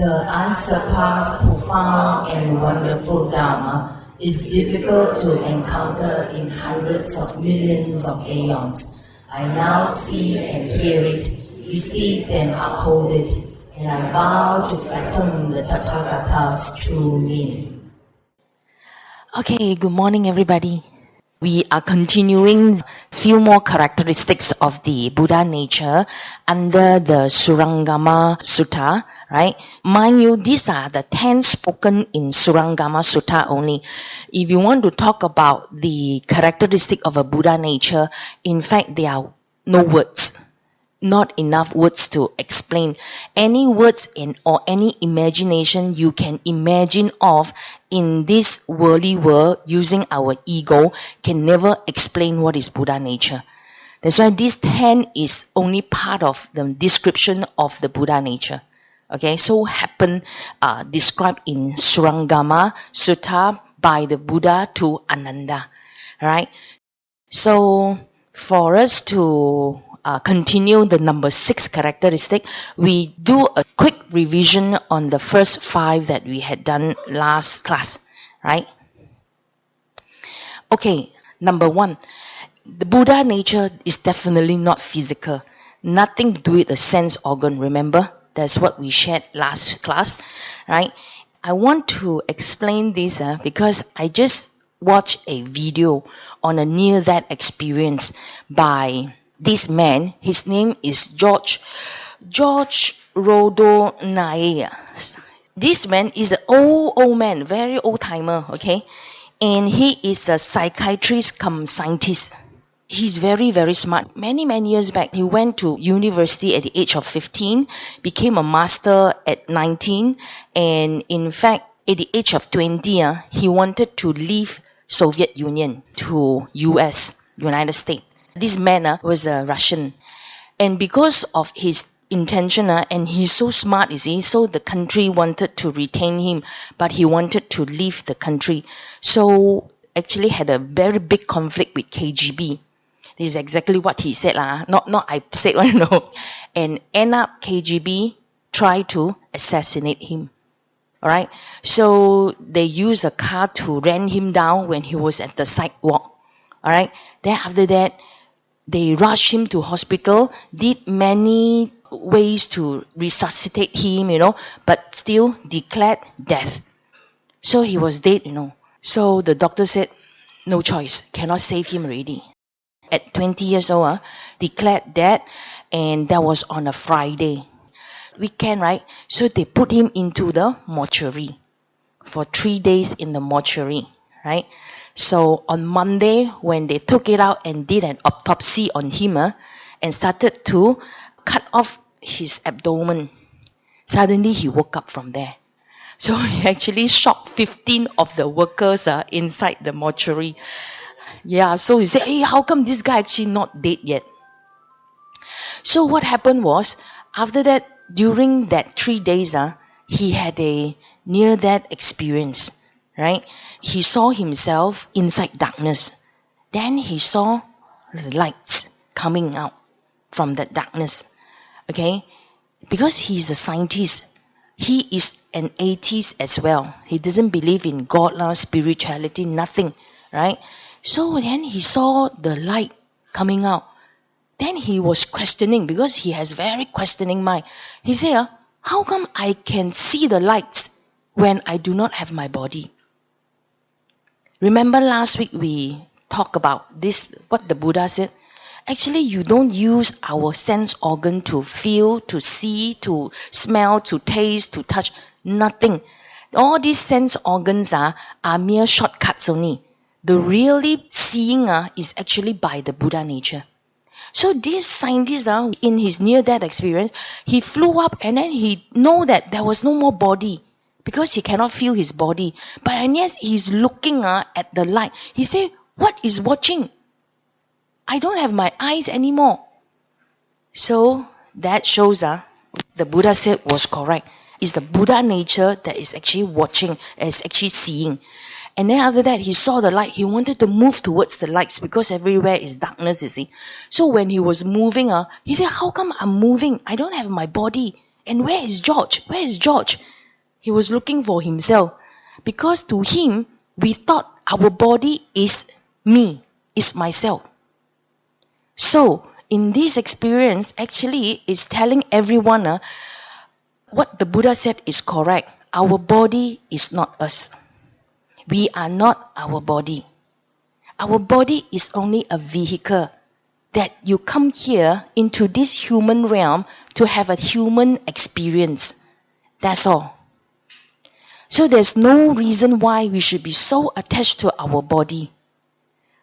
The unsurpassed, profound and wonderful Dharma is difficult to encounter in hundreds of millions of aeons. I now see and hear it, receive and uphold it, and I vow to fathom the Tathagata's true meaning. Okay, good morning everybody. We are continuing few more characteristics of the Buddha nature under the Surangama Sutta, right? Mind you, these are the 10 spoken in Surangama Sutta only. If you want to talk about the characteristic of a Buddha nature, in fact, there are no words. Not enough words to explain. Any words or any imagination you can imagine of in this worldly world using our ego can never explain what is Buddha nature. That's why this 10 is only part of the description of the Buddha nature. Okay, so described in Surangama Sutta by the Buddha to Ananda. Right? So for us to continue the number 6 characteristic, we do a quick revision on the first 5 that we had done last class, right? Okay, number 1, the Buddha nature is definitely not physical. Nothing to do with the sense organ, remember? That's what we shared last class, right? I want to explain this because I just watched a video on a near-death experience by this man. His name is George Rodonaya. This man is an old man, very old timer, okay? And he is a psychiatrist come scientist. He's very, very smart. Many years back, he went to university at the age of 15, became a master at 19, and in fact, at the age of 20, he wanted to leave Soviet Union to US, United States. This man was a Russian, and because of his intention, and he's so smart, you see, so the country wanted to retain him, but he wanted to leave the country. So actually had a very big conflict with KGB. This is exactly what he said, not I said one, no. And end up KGB tried to assassinate him. Alright, so they used a car to ram him down when he was at the sidewalk. Alright, then after that, they rushed him to hospital, did many ways to resuscitate him, but still declared death. So he was dead, So the doctor said, no choice, cannot save him already. At 20 years old, declared dead, and that was on a Friday. Weekend, right? So they put him into the mortuary for 3 days in the mortuary, right? So on Monday, when they took it out and did an autopsy on him and started to cut off his abdomen, suddenly he woke up from there. So he actually shot 15 of the workers inside the mortuary. Yeah, so he said, hey, how come this guy actually not dead yet? So what happened was, after that, during that 3 days, he had a near-death experience. Right? He saw himself inside darkness. Then he saw the lights coming out from that darkness. Okay? Because he's a scientist, he is an atheist as well. He doesn't believe in God, spirituality, nothing. Right? So then he saw the light coming out. Then he was questioning, because he has very questioning mind. He said, how come I can see the lights when I do not have my body? Remember last week we talked about this, what the Buddha said? Actually, you don't use our sense organ to feel, to see, to smell, to taste, to touch, nothing. All these sense organs are mere shortcuts only. The really seeing is actually by the Buddha nature. So this scientist, in his near-death experience, he flew up and then he know that there was no more body, because he cannot feel his body. But and yes, he's looking at the light. He said, what is watching? I don't have my eyes anymore. So that shows the Buddha said was correct. It's the Buddha nature that is actually watching, is actually seeing. And then after that, he saw the light. He wanted to move towards the lights because everywhere is darkness, you see. So when he was moving, he said, how come I'm moving? I don't have my body. And where is George? Where is George? He was looking for himself. Because to him, we thought our body is me, is myself. So, in this experience, actually, it's telling everyone what the Buddha said is correct. Our body is not us. We are not our body. Our body is only a vehicle that you come here into this human realm to have a human experience. That's all. So there's no reason why we should be so attached to our body.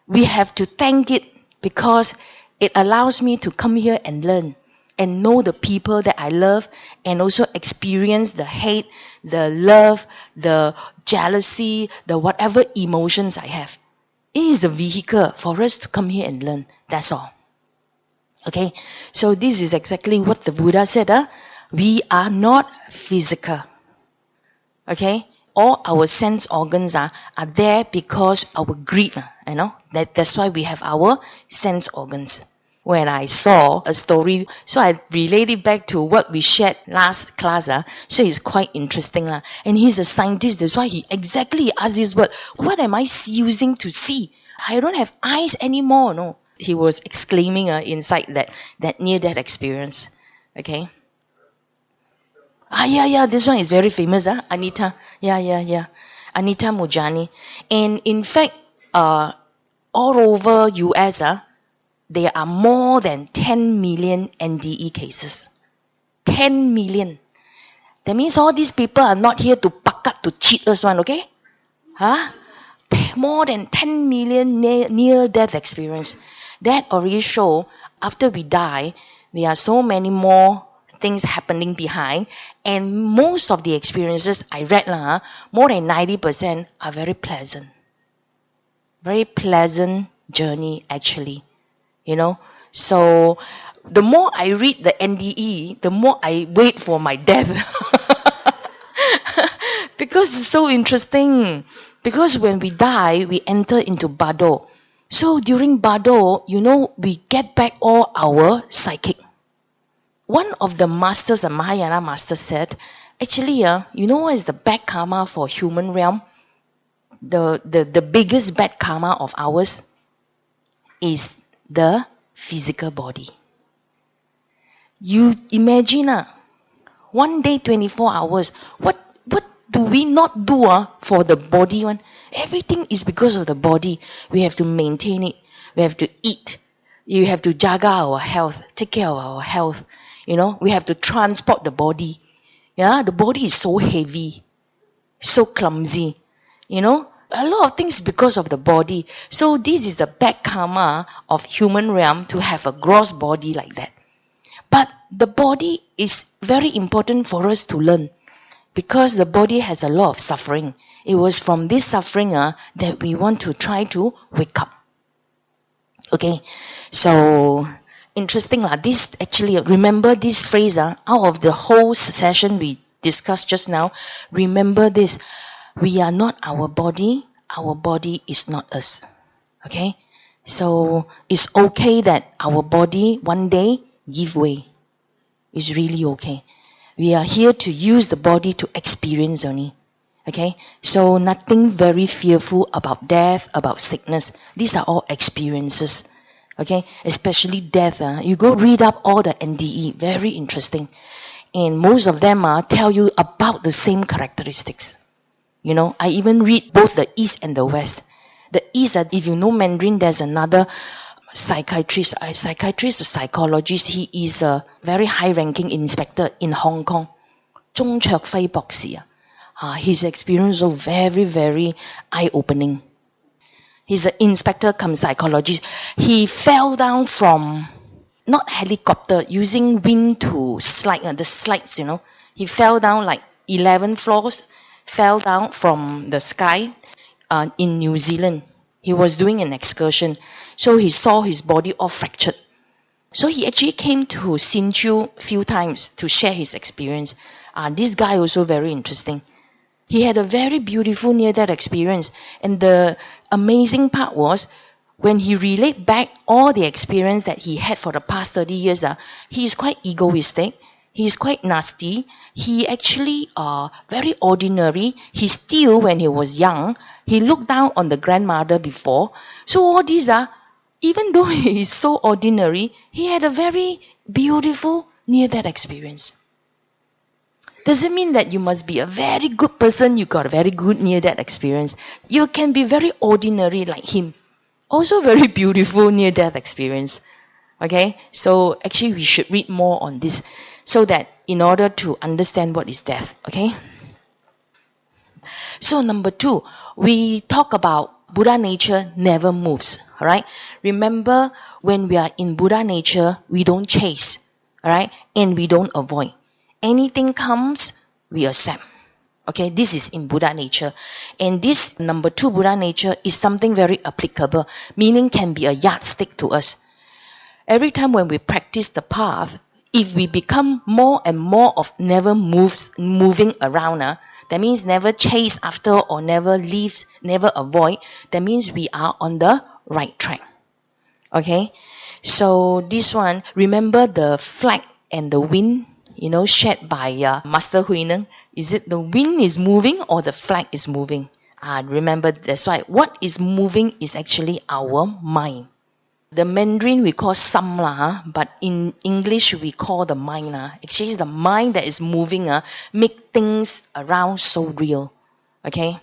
We have to thank it because it allows me to come here and learn and know the people that I love and also experience the hate, the love, the jealousy, the whatever emotions I have. It is a vehicle for us to come here and learn. That's all. Okay, so this is exactly what the Buddha said. We are not physical. Okay, all our sense organs are there because our greed. That's why we have our sense organs. When I saw a story, so I related back to what we shared last class. So it's quite interesting. And he's a scientist, that's why he exactly asked this word. What am I using to see? I don't have eyes anymore. No. He was exclaiming inside that near-death experience. Okay. Yeah, this one is very famous. Anita. Yeah. Anita Mujani. And in fact, all over US, there are more than 10 million NDE cases. 10 million. That means all these people are not here to pakat, to cheat us one, okay? More than 10 million near-death experience. That already show after we die, there are so many more things happening behind. And most of the experiences I read, more than 90% are very pleasant. Very pleasant journey, actually. So the more I read the NDE, the more I wait for my death. Because it's so interesting. Because when we die, we enter into Bado. So during Bado, we get back all our psychic. One of the masters, the Mahayana master said, actually, what is the bad karma for human realm? The biggest bad karma of ours is the physical body. You imagine, one day, 24 hours, what do we not do for the body one? Everything is because of the body. We have to maintain it. We have to eat. You have to jaga our health, take care of our health. We have to transport the body. The body is so heavy, so clumsy. A lot of things because of the body. So this is the bad karma of human realm to have a gross body like that. But the body is very important for us to learn because the body has a lot of suffering. It was from this suffering that we want to try to wake up. Okay, so interesting. This actually, remember this phrase out of the whole session we discussed just now. Remember this. We are not our body is not us. Okay? So it's okay that our body one day give way. It's really okay. We are here to use the body to experience only. Okay? So nothing very fearful about death, about sickness. These are all experiences. Okay? Especially death. You go read up all the NDE. Very interesting. And most of them tell you about the same characteristics. I even read both the East and the West. The East, if you know Mandarin, there's another psychiatrist, a psychologist. He is a very high-ranking inspector in Hong Kong. Zhong Chok Fei Boxi. His experience was very, very eye-opening. He's an inspector cum psychologist. He fell down from, not helicopter, using wind to slide, the slides, He fell down like 11 floors. Fell down from the sky in New Zealand. He was doing an excursion. So he saw his body all fractured. So he actually came to Hsinchu a few times to share his experience. This guy also very interesting. He had a very beautiful near-death experience. And the amazing part was, when he relayed back all the experience that he had for the past 30 years, he is quite egoistic. He's quite nasty. He actually very ordinary. He still, when he was young, he looked down on the grandmother before. So all these are, even though he is so ordinary, he had a very beautiful near-death experience. Doesn't mean that you must be a very good person, you got a very good near-death experience. You can be very ordinary like him. Also very beautiful near-death experience. Okay, so actually we should read more on this so that in order to understand what is death. Okay. So number 2, we talk about Buddha nature never moves. Alright. Remember, when we are in Buddha nature, we don't chase. Alright, and we don't avoid. Anything comes, we accept. Okay, this is in Buddha nature. And this number 2 Buddha nature is something very applicable, meaning can be a yardstick to us. Every time when we practice the path, if we become more and more of never moving around, that means never chase after or never leaves, never avoid, that means we are on the right track. Okay, so this one, remember the flag and the wind, shared by Master Huineng. Is it the wind is moving or the flag is moving? Remember, that's why what is moving is actually our mind. The Mandarin we call sam but in English we call the mind. Actually, the mind that is moving make things around so real. Okay,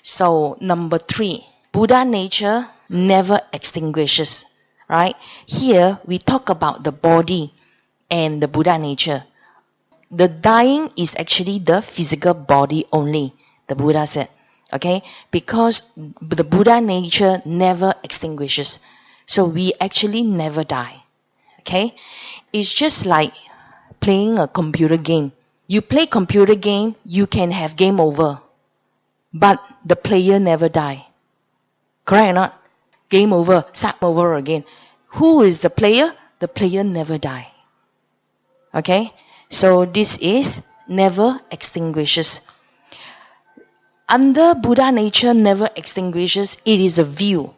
so number 3, Buddha nature never extinguishes. Right? Here we talk about the body and the Buddha nature. The dying is actually the physical body only, the Buddha said. Okay, because the Buddha nature never extinguishes. So we actually never die. Okay? It's just like playing a computer game. You play computer game, you can have game over. But the player never die. Correct or not? Game over, start over again. Who is the player? The player never die. Okay? So this is never extinguishes. Under Buddha nature never extinguishes, it is a view.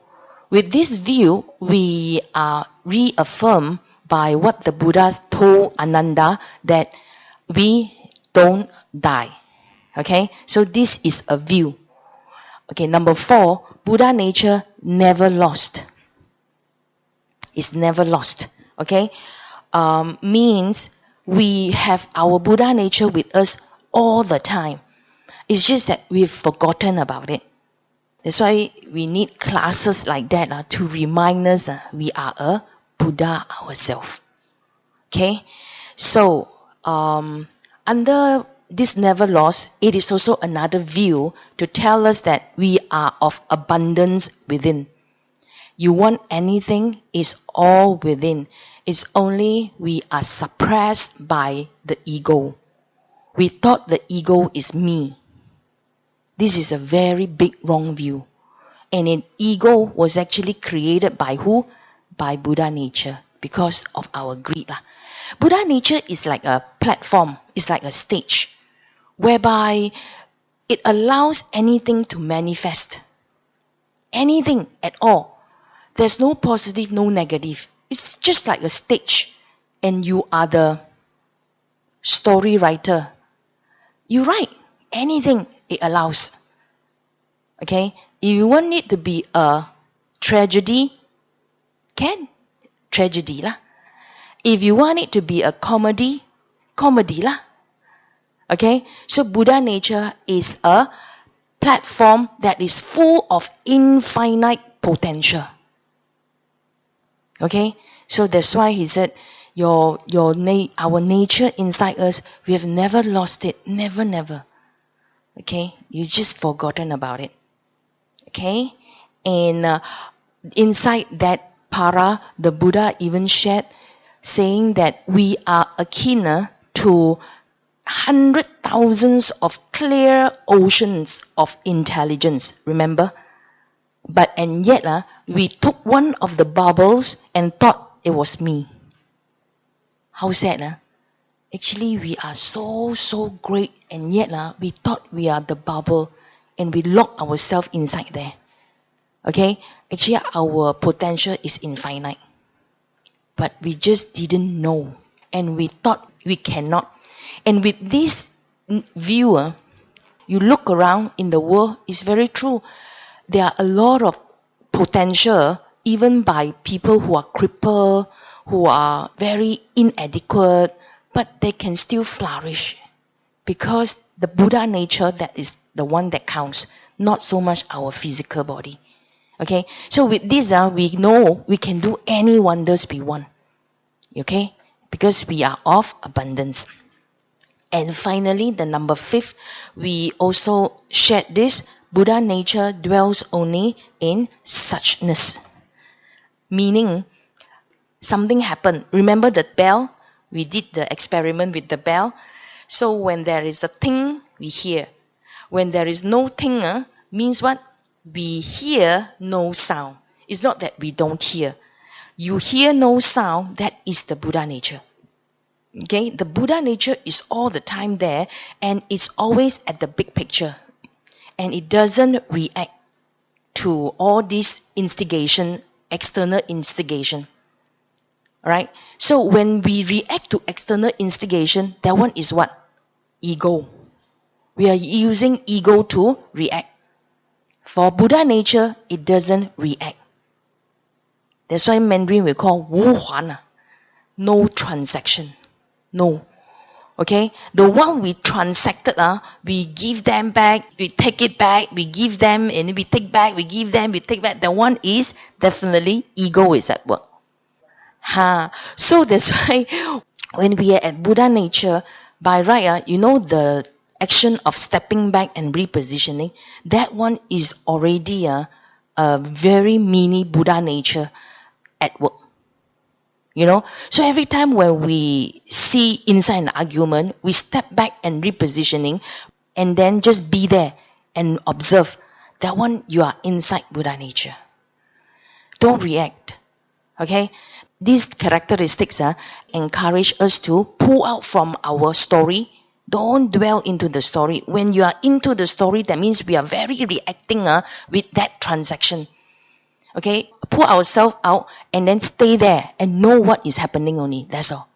With this view, we are reaffirmed by what the Buddha told Ananda, that we don't die. Okay, so this is a view. Okay, number 4, Buddha nature never lost. It's never lost. Okay, means we have our Buddha nature with us all the time. It's just that we've forgotten about it. That's why we need classes like that to remind us we are a Buddha ourselves. Okay, so under this never lost, it is also another view to tell us that we are of abundance within. You want anything, it's all within. It's only we are suppressed by the ego. We thought the ego is me. This is a very big wrong view. And an ego was actually created by who? By Buddha nature, because of our greed. Buddha nature is like a platform, it's like a stage, whereby it allows anything to manifest. Anything at all. There's no positive, no negative. It's just like a stage. And you are the story writer. You write anything it allows. Okay? If you want it to be a tragedy, can. Tragedy lah. If you want it to be a comedy, comedy lah. Okay? So Buddha nature is a platform that is full of infinite potential. Okay? So that's why he said, our nature inside us, we have never lost it. Never, never. Okay? You've just forgotten about it. Okay? And inside that para, the Buddha even shared, saying that we are akin to 100,000s of clear oceans of intelligence. Remember? And yet, we took one of the bubbles and thought it was me. How sad, Actually, we are so great, and yet we thought we are the bubble, and we locked ourselves inside there. Okay? Actually, our potential is infinite. But we just didn't know. And we thought We cannot. And with this view, you look around in the world, it's very true. There are a lot of potential, even by people who are crippled, who are very inadequate, but they can still flourish. Because the Buddha nature, that is the one that counts, not so much our physical body. Okay, so with this, we know we can do any wonders we want. Okay, because we are of abundance. And finally, the number 5, we also shared this. Buddha nature dwells only in suchness. Meaning, something happened. Remember the bell? We did the experiment with the bell. So when there is a ting, we hear. When there is no ting, means what? We hear no sound. It's not that we don't hear. You hear no sound, that is the Buddha nature. Okay, the Buddha nature is all the time there, and it's always at the big picture. And it doesn't react to all this instigation, external instigation. Alright? So when we react to external instigation, that one is what? Ego. We are using ego to react. For Buddha nature, it doesn't react. That's why Mandarin we call Wu Huan. No transaction. No. Okay? The one we transacted, we give them back, we take it back, we give them, and we take back, we give them, we take back. The one is definitely ego is at work. So that's why when we are at Buddha nature, by right, the action of stepping back and repositioning, that one is already a very mini Buddha nature at work. So every time when we see inside an argument, we step back and repositioning, and then just be there and observe. That one, you are inside Buddha nature. Don't react. Okay? These characteristics encourage us to pull out from our story. Don't dwell into the story. When you are into the story, that means we are very reacting with that transaction. Okay, pull ourselves out and then stay there and know what is happening only. That's all.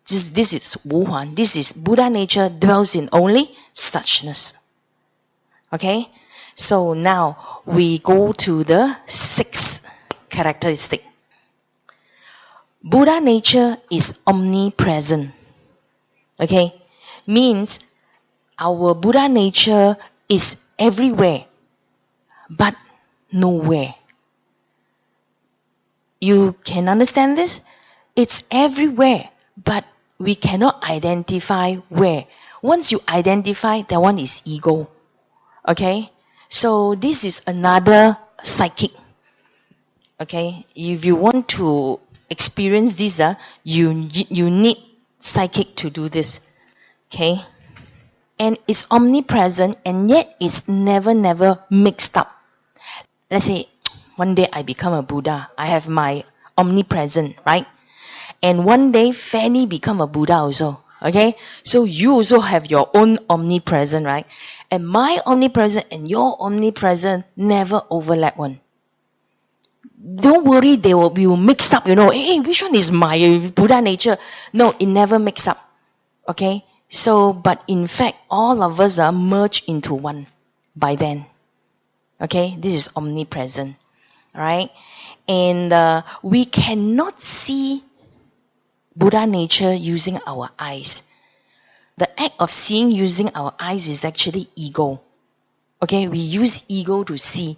This is Wu Huan. This is Buddha nature dwells in only suchness. Okay, so now we go to the 6th characteristic. Buddha nature is omnipresent. Okay, means our Buddha nature is everywhere, but nowhere. You can understand this? It's everywhere, but we cannot identify where. Once you identify, that one is ego. Okay? So this is another psychic. Okay? If you want to experience this, you need psychic to do this. Okay? And it's omnipresent, and yet it's never mixed up. Let's say, one day I become a Buddha. I have my omnipresent, right? And one day Fanny become a Buddha also. Okay? So you also have your own omnipresent, right? And my omnipresent and your omnipresent never overlap one. Don't worry, they will be mixed up, Hey, which one is my Buddha nature? No, it never mixed up. Okay? So, but in fact, all of us are merged into one by then. Okay? This is omnipresent. Right? And we cannot see Buddha nature using our eyes. The act of seeing using our eyes is actually ego. Okay, we use ego to see.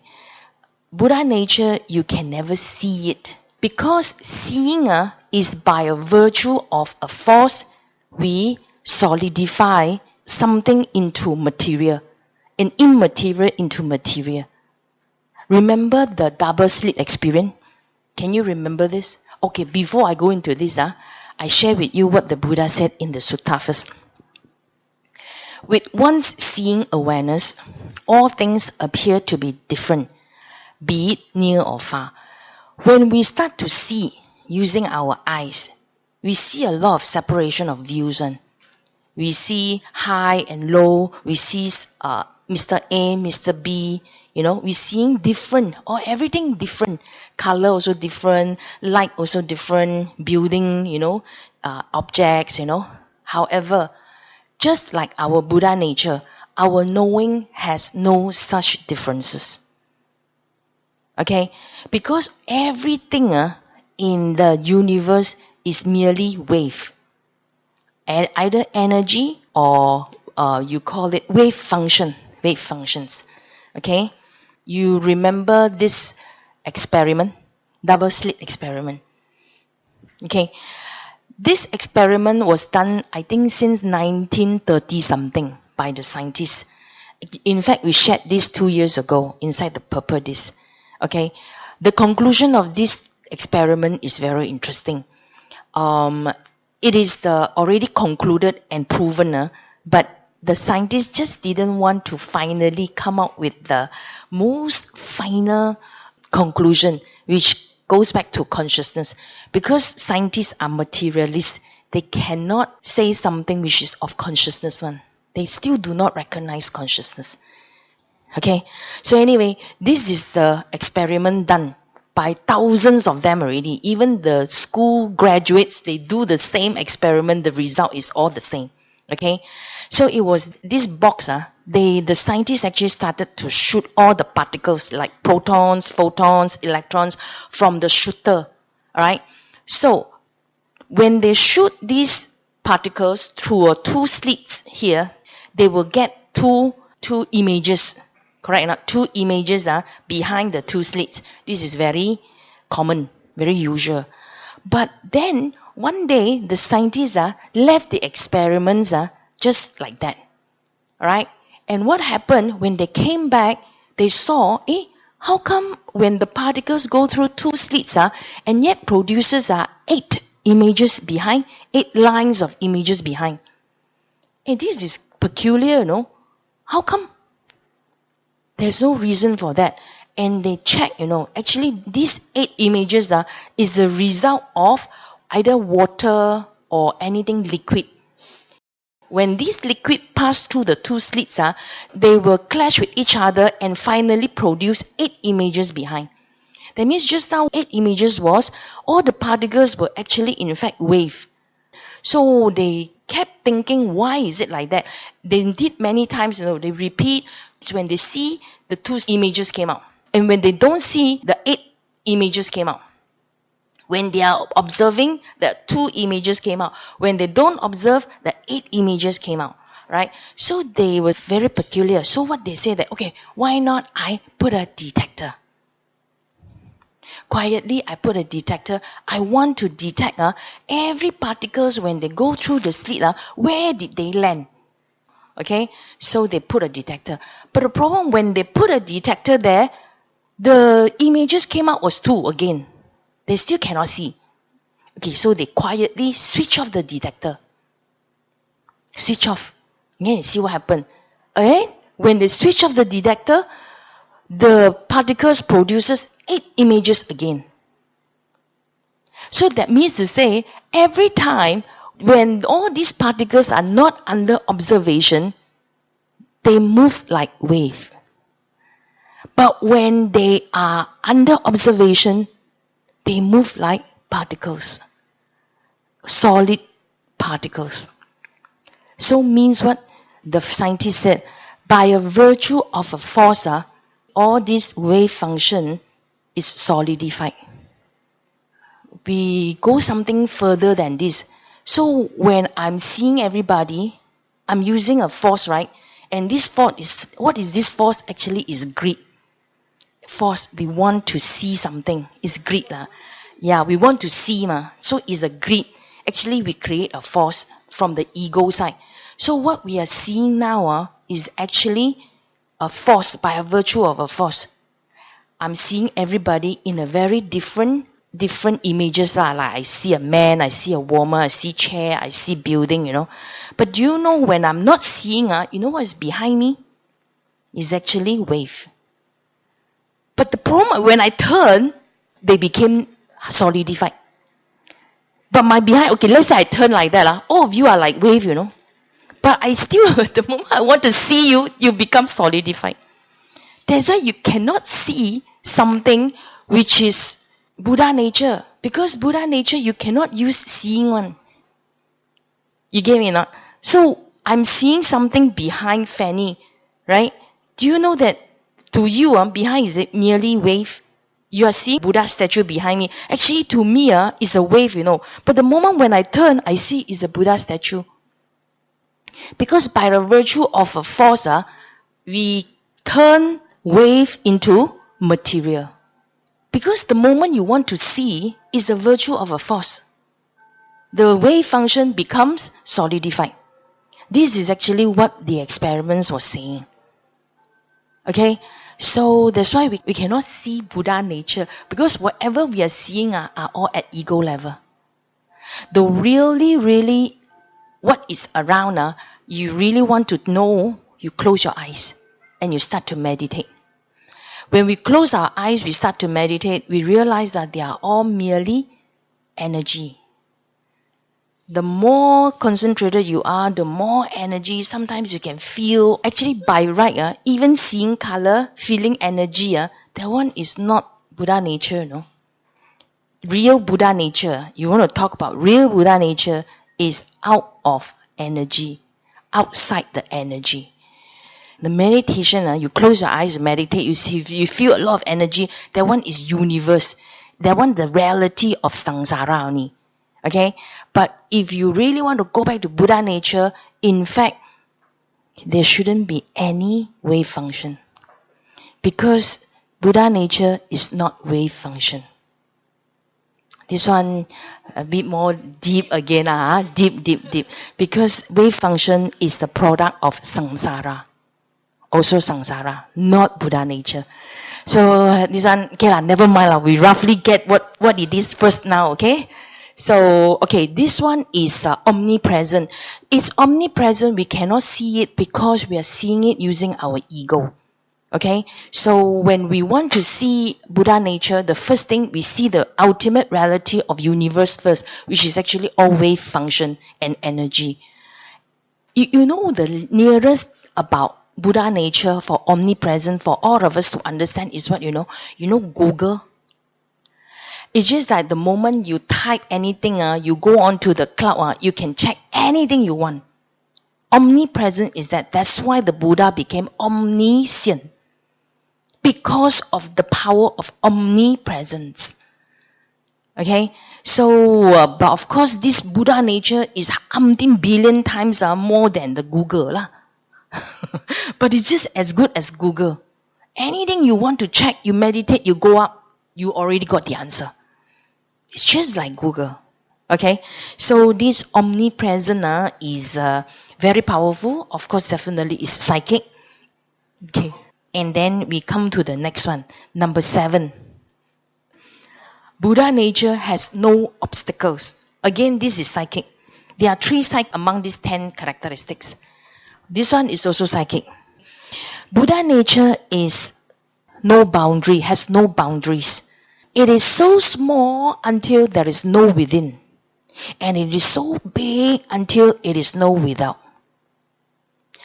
Buddha nature, you can never see it. Because seeing is by a virtue of a force, we solidify something into material, and immaterial into material. Remember the double slit experience? Can you remember this? Okay, before I go into this, I share with you what the Buddha said in the sutta first. With one's seeing awareness, all things appear to be different, be it near or far. When we start to see using our eyes, we see a lot of separation of views. We see high and low, we see Mr. A, Mr. B, we're seeing different, or everything different. Color also different, light also different, building, objects, However, just like our Buddha nature, our knowing has no such differences. Okay? Because everything in the universe is merely wave. And either energy or you call it wave function. Wave functions. Okay? You remember this experiment? Double slit experiment. Okay? This experiment was done, I think, since 1930 something by the scientists. In fact, we shared this 2 years ago inside the purple disc. Okay, the conclusion of this experiment is very interesting. It is already concluded and proven, but the scientists just didn't want to finally come up with the most final conclusion, which goes back to consciousness. Because scientists are materialists, they cannot say something which is of consciousness one. They still do not recognize consciousness. Okay, so anyway, this is the experiment done by thousands of them already. Even the school graduates, they do the same experiment. The result is all the same. Okay, so it was this box. The scientists actually started to shoot all the particles like protons, photons, electrons from the shooter. Alright, so when they shoot these particles through two slits here, they will get two images. Correct? Not two images behind the two slits. This is very common, very usual. But then one day the scientists left the experiments just like that. Alright? And what happened when they came back, they saw, how come when the particles go through two slits and yet produces 8 images behind, 8 lines of images behind? This is peculiar, no? How come? There's no reason for that. And they check, actually these 8 images is the result of either water or anything liquid. When this liquid pass through the two slits, they will clash with each other and finally produce 8 images behind. That means just now 8 images was, all the particles were actually in fact wave. So they kept thinking, why is it like that? They did many times, they repeat. It's when they see, the 2 images came out. And when they don't see, the 8 images came out. When they are observing, the 2 images came out. When they don't observe, the 8 images came out. Right? So they were very peculiar. So what they say that, okay, why not I put a detector? Quietly, I put a detector. I want to detect every particles when they go through the slit, where did they land? Okay, so they put a detector. But the problem, when they put a detector there, the images came out was 2 again. They still cannot see. Okay, so they quietly switch off the detector. Switch off. Again, see what happened. Okay, when they switch off the detector, the particles produces 8 images again. So that means to say, every time when all these particles are not under observation, they move like wave. But when they are under observation, they move like particles. Solid particles. So means what? The scientist said, by a virtue of a force, all this wave function is solidified. We go something further than this. So when I'm seeing everybody, I'm using a force, right? And this force is, what is this force? Actually is greed. Force, we want to see something. It's greed. Yeah, we want to see. So it's a greed. Actually, we create a force from the ego side. So what we are seeing now is actually a force, by a virtue of a force. I'm seeing everybody in a very different images. Like I see a man, I see a woman, I see chair, I see building, But do you know when I'm not seeing, you know what is behind me? It's actually wave. But the problem, when I turn, they became solidified. But my behind, okay, let's say I turn like that. All of you are like wave, But I still, the moment I want to see you, you become solidified. That's why you cannot see something which is Buddha nature. Because Buddha nature, you cannot use seeing one. You get me or not? So I'm seeing something behind Fanny, right? Do you know that to you, behind is it merely wave? You are seeing Buddha statue behind me. Actually, to me, it's a wave, But the moment when I turn, I see it's a Buddha statue. Because by the virtue of a force, we turn wave into material. Because the moment you want to see is the virtue of a force. The wave function becomes solidified. This is actually what the experiments were saying. Okay? So that's why we cannot see Buddha nature. Because whatever we are seeing are all at ego level. The really, what is around, you really want to know, you close your eyes and you start to meditate. When we close our eyes, we start to meditate, we realize that they are all merely energy. The more concentrated you are, the more energy. Sometimes you can feel, actually by right, even seeing color, feeling energy, that one is not Buddha nature, no? Real Buddha nature, you want to talk about real Buddha nature, is out of energy, outside the energy. The meditation, you close your eyes, meditate, you feel a lot of energy. That one is universe. That one the reality of samsara only. Okay? But if you really want to go back to Buddha nature, in fact, there shouldn't be any wave function. Because Buddha nature is not wave function. This one a bit more deep again, deep. Because wave function is the product of samsara. Also samsara, not Buddha nature. So this one, okay never mind we roughly get what it is first now, okay? So, okay, this one is omnipresent. It's omnipresent, we cannot see it because we are seeing it using our ego. Okay, so when we want to see Buddha nature, the first thing we see the ultimate reality of universe first, which is actually all wave function and energy. You know the nearest about Buddha nature for omnipresent for all of us to understand is what, Google. It's just that the moment you type anything, you go onto the cloud, you can check anything you want. Omnipresent is that's why the Buddha became omniscient. Because of the power of omnipresence. Okay? So, but of course, this Buddha nature is umpteen billion times more than the Google. But it's just as good as Google. Anything you want to check, you meditate, you go up, you already got the answer. It's just like Google. Okay? So this omnipresent is very powerful. Of course, definitely is psychic. Okay. And then we come to the next one. Number 7. Buddha nature has no obstacles. Again, this is psychic. There are 3 psychic among these 10 characteristics. This one is also psychic. Buddha nature is no boundary, has no boundaries. It is so small until there is no within. And it is so big until it is no without.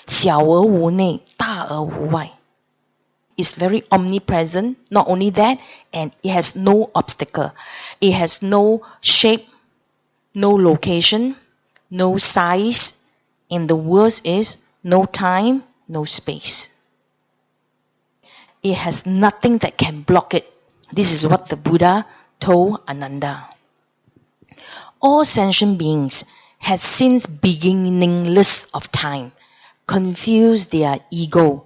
小而无内，大而无外. It's very omnipresent. Not only that, and it has no obstacle. It has no shape, no location, no size, and the worst is no time, no space. It has nothing that can block it. This is what the Buddha told Ananda. All sentient beings have since beginningless of time confused their ego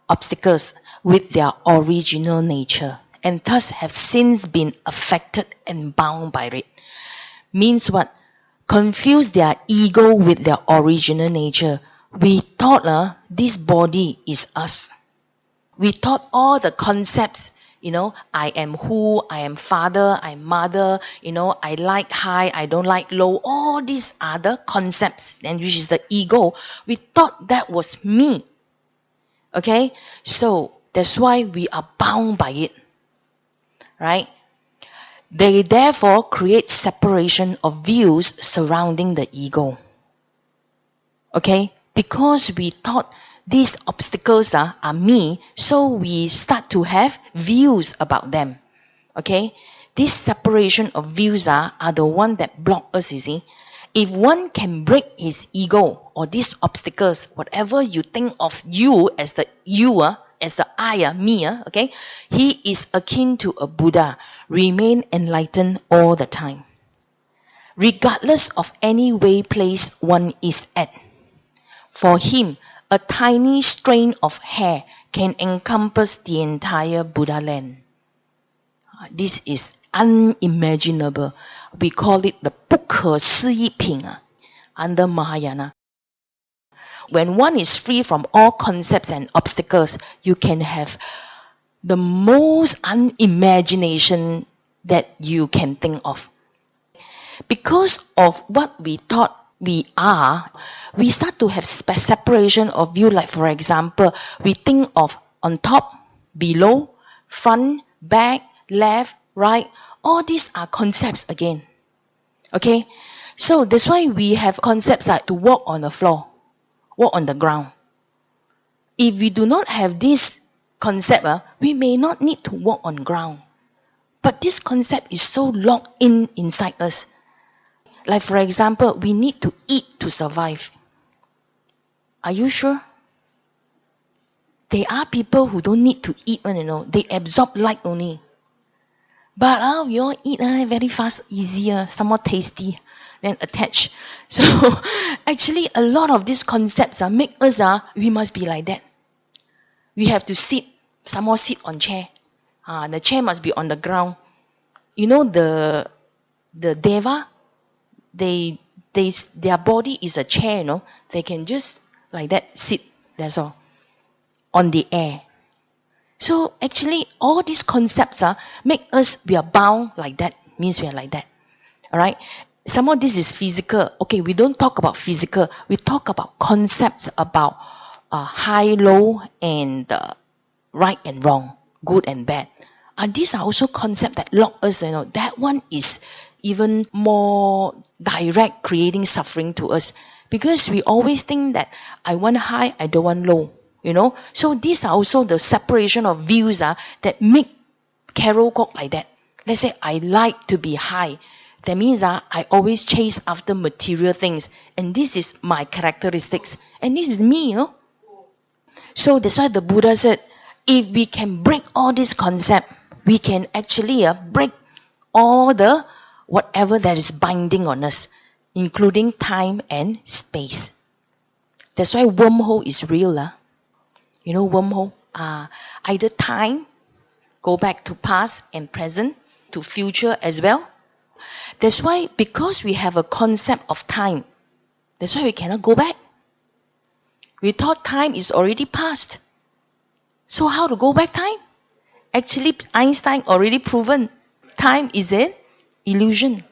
obstacles with their original nature, and thus have since been affected and bound by it. Means what? Confuse their ego with their original nature. We thought this body is us. We thought all the concepts, I am who, I am father, I am mother, I like high, I don't like low, all these other concepts, and which is the ego. We thought that was me. Okay? So, that's why we are bound by it. Right? They therefore create separation of views surrounding the ego. Okay? Because we thought these obstacles are me, so we start to have views about them. Okay? This separation of views are the one that block us, you see. If one can break his ego or these obstacles, whatever you think of you as the you, as the I, me, okay, he is akin to a Buddha, remain enlightened all the time, regardless of any way place one is at. For him, a tiny strain of hair can encompass the entire Buddha land. This is unimaginable. We call it the 不可思议品 under Mahayana. When one is free from all concepts and obstacles, you can have the most unimagination that you can think of. Because of what we thought we are, we start to have separation of view. Like for example, we think of on top, below, front, back, left, right. All these are concepts again. Okay? So that's why we have concepts like to walk on the floor, walk on the ground. If we do not have this concept, we may not need to walk on ground. But this concept is so locked inside us. Like for example, we need to eat to survive. Are you sure? There are people who don't need to eat, they absorb light only. But we all eat very fast, easier, some more tasty, then attach. So actually a lot of these concepts make us, we must be like that. We have to sit, some more sit on chair. The chair must be on the ground. You know the deva, their body is a chair, They can just like that sit, that's all, on the air. So actually all these concepts make us, we are bound like that, means we are like that. Alright? Some of this is physical. Okay, we don't talk about physical. We talk about concepts about high, low, and right and wrong, good and bad. And these are also concepts that lock us, That one is even more direct, creating suffering to us. Because we always think that I want high, I don't want low. So these are also the separation of views that make Carol talk like that. Let's say I like to be high. That means I always chase after material things. And this is my characteristics. And this is me, So that's why the Buddha said, if we can break all this concept, we can actually break all the whatever that is binding on us, including time and space. That's why wormhole is real. Wormhole? Either time, go back to past and present, to future as well. That's why, because we have a concept of time, that's why we cannot go back. We thought time is already past. So how to go back time? Actually, Einstein already proven time is an illusion.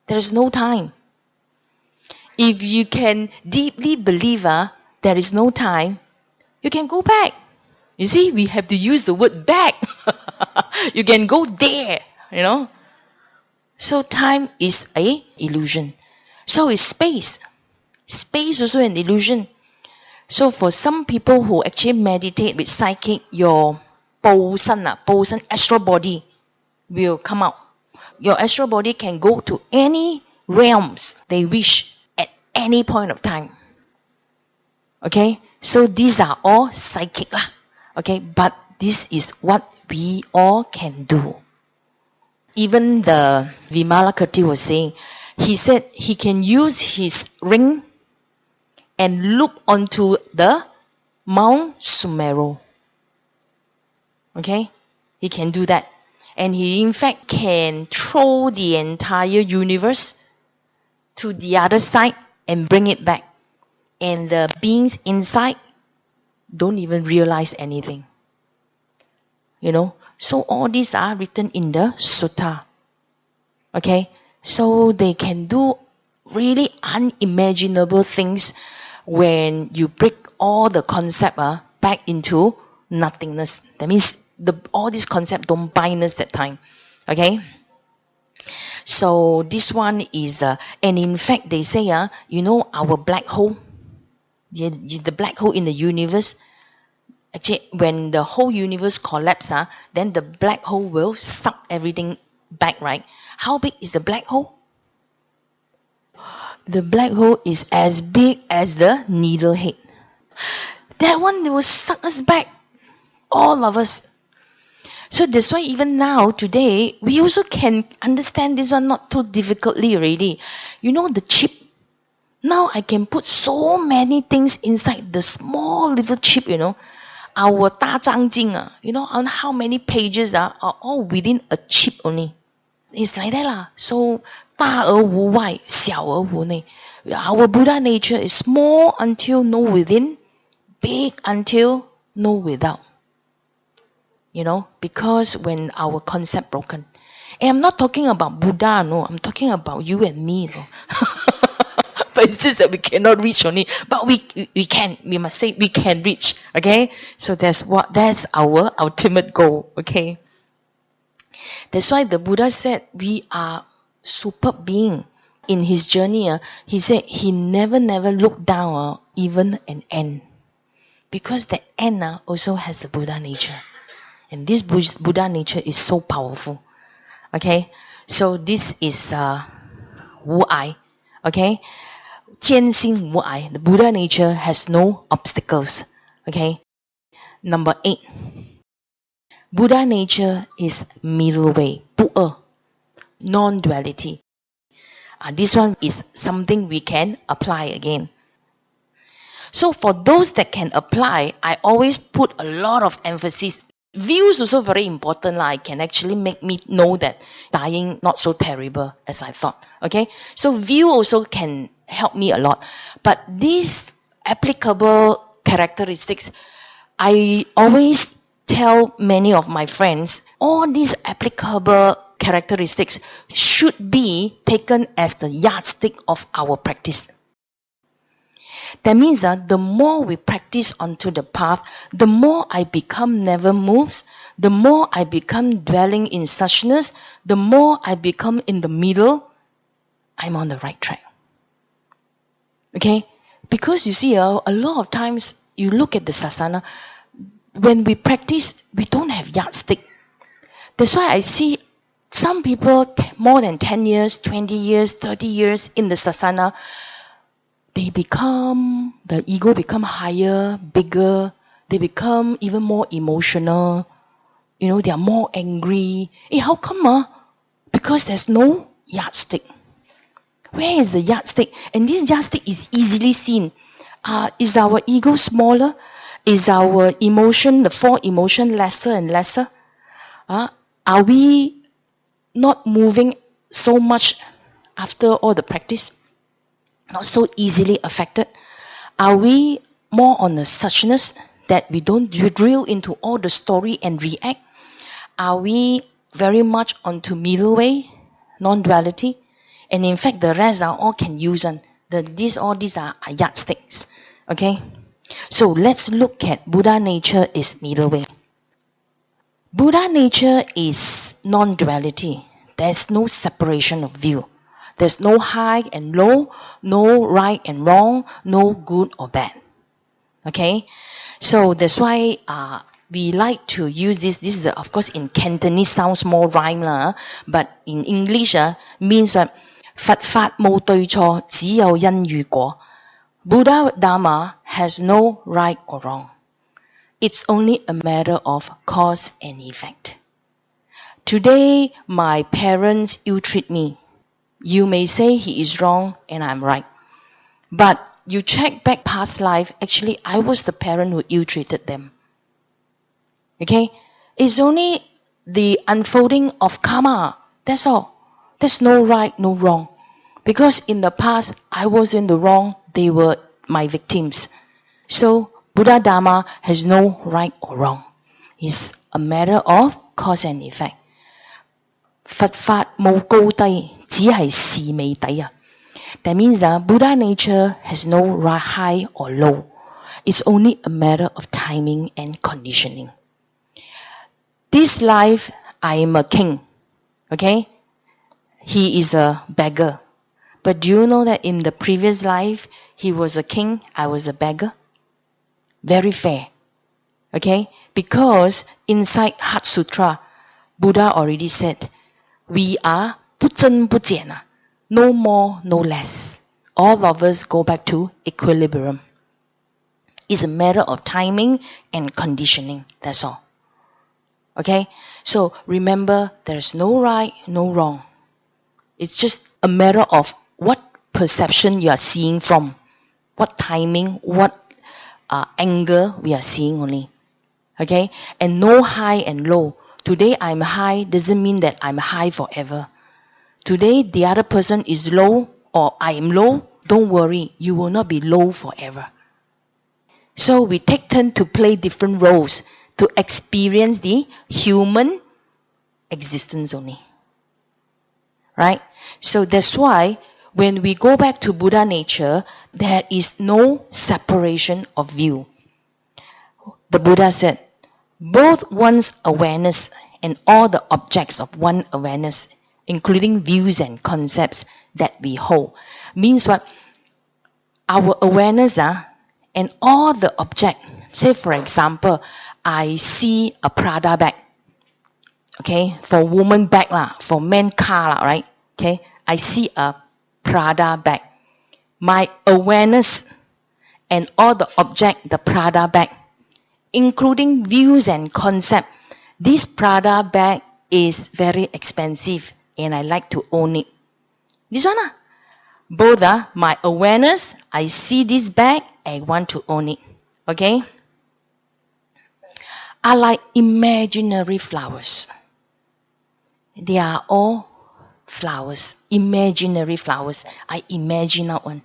There is no time. If you can deeply believe there is no time, you can go back. You see, we have to use the word back. You can go there, So time is an illusion. So is space. Space also an illusion. So for some people who actually meditate with psychic, your Posan astral body will come out. Your astral body can go to any realms they wish at any point of time. Okay? So these are all psychic. Okay? But this is what we all can do. Even the Vimalakirti was saying, he said he can use his ring and look onto the Mount Sumeru. Okay? He can do that. And he in fact can throw the entire universe to the other side and bring it back. And the beings inside don't even realize anything. So all these are written in the Sutta. Okay? So they can do really unimaginable things when you break all the concept back into nothingness. That means all these concepts don't bind us that time. Okay? So this one is, and in fact they say, our black hole, the black hole in the universe, actually when the whole universe collapses, then the black hole will suck everything back, right? How big is the black hole? The black hole is as big as the needle head. That one, they will suck us back. All of us. So that's why even now, today, we also can understand this one not too difficultly already. You know the chip. Now I can put so many things inside the small little chip, Our 大章经, on how many pages are all within a chip only. It's like that lah. So 大而无外，小而无内. Our Buddha nature is small until no within, big until no without. Because when our concept broken. And I'm not talking about Buddha, no. I'm talking about you and me, no. But it's just that we cannot reach only. But we can. We must say we can reach. Okay? So that's our ultimate goal. Okay? That's why the Buddha said we are superb being. In his journey, he said he never looked down even an ant. Because the ant also has the Buddha nature. And this Buddha nature is so powerful. Okay? So this is Wu Ai. Okay? 坚心无碍. The Buddha nature has no obstacles. Okay? Number 8. Buddha nature is middle way. 不二. Non-duality. This one is something we can apply again. So for those that can apply, I always put a lot of emphasis. Views also very important. It can actually make me know that dying not so terrible as I thought. Okay? So view also can help me a lot. But these applicable characteristics, I always tell many of my friends, all these applicable characteristics should be taken as the yardstick of our practice. That means that the more we practice onto the path, the more I become never moves, the more I become dwelling in suchness, the more I become in the middle, I'm on the right track. Okay? Because you see, a lot of times you look at the sasana, when we practice, we don't have yardstick. That's why I see some people more than 10 years, 20 years, 30 years in the sasana, the ego become higher, bigger, they become even more emotional, they are more angry. How come? Because there's no yardstick. Where is the yardstick? And this yardstick is easily seen. Is our ego smaller? Is our emotion, the 4 emotion, lesser and lesser? Are we not moving so much after all the practice? Not so easily affected? Are we more on the suchness that we don't drill into all the story and react? Are we very much onto middle way, non-duality? And in fact, the rest all can use. All these are yardsticks. Okay? So let's look at Buddha nature is middle way. Buddha nature is non-duality. There's no separation of view. There's no high and low, no right and wrong, no good or bad. Okay? So that's why we like to use this. This is, of course, in Cantonese sounds more rhyme, but in English means that 佛法冇對錯，只有因與果. Buddha Dharma has no right or wrong. It's only a matter of cause and effect. Today, my parents ill-treat me. You may say he is wrong and I'm right. But you check back past life, actually I was the parent who ill-treated them. Okay? It's only the unfolding of karma. That's all. There's no right, no wrong. Because in the past, I was in the wrong, they were my victims. So, Buddha Dharma has no right or wrong. It's a matter of cause and effect. 佛法冇高低，只係是未底啊。That means Buddha nature has no high or low. It's only a matter of timing and conditioning. This life, I am a king. Okay? He is a beggar. But do you know that in the previous life, he was a king, I was a beggar? Very fair. Okay? Because inside Heart Sutra, Buddha already said, we are 不增不减, no more, no less. all of us go back to equilibrium. It's a matter of timing and conditioning. That's all. Okay? So remember, there's no right, no wrong. It's just a matter of what perception you are seeing from, what timing, what angle we are seeing only. Okay? And no high and low. Today I'm high doesn't mean that I'm high forever. Today the other person is low or I am low. Don't worry, you will not be low forever. So we take turn to play different roles to experience the human existence only. Right? So that's why when we go back to Buddha nature, there is no separation of view. The Buddha said, both one's awareness and all the objects of one awareness, including views and concepts that we hold. Means what? Our awareness and all the object. Say for example, I see a Prada bag. Okay, for woman bag for men car right? Okay, I see a Prada bag. My awareness and all the object, the Prada bag, including views and concept. This Prada bag is very expensive and I like to own it. This one both my awareness, I see this bag, I want to own it. Okay? I like imaginary flowers. They are all flowers, imaginary flowers. I imagine that one.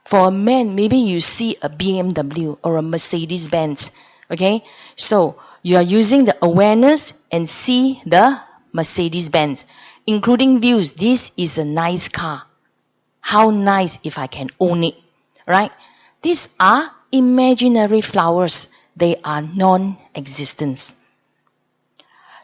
For a man, maybe you see a BMW or a Mercedes Benz. Okay? So you are using the awareness and see the Mercedes Benz, including views. This is a nice car. How nice if I can own it. Right? These are imaginary flowers. They are non-existent.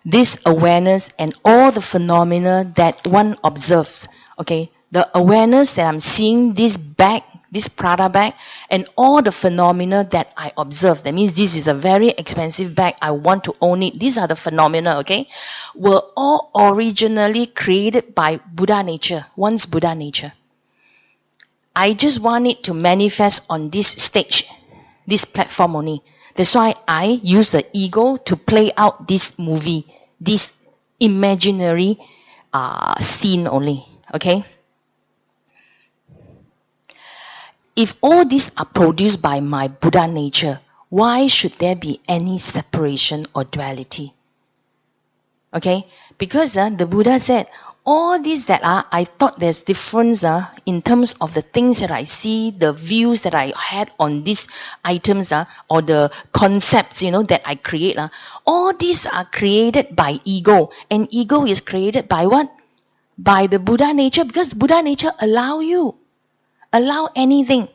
This awareness and all the phenomena that one observes. Okay? The awareness that I'm seeing this bag, this Prada bag, and all the phenomena that I observe. That means this is a very expensive bag. I want to own it. These are the phenomena, okay? Were all originally created by Buddha nature, one's Buddha nature. I just want it to manifest on this stage, this platform only. That's why I use the ego to play out this movie, this imaginary scene only, okay? If all these are produced by my Buddha nature, why should there be any separation or duality? Okay? Because the Buddha said, all these that are, I thought there's difference in terms of the things that I see, the views that I had on these items or the concepts, that I create. All these are created by ego. And ego is created by what? By the Buddha nature, because Buddha nature allow anything.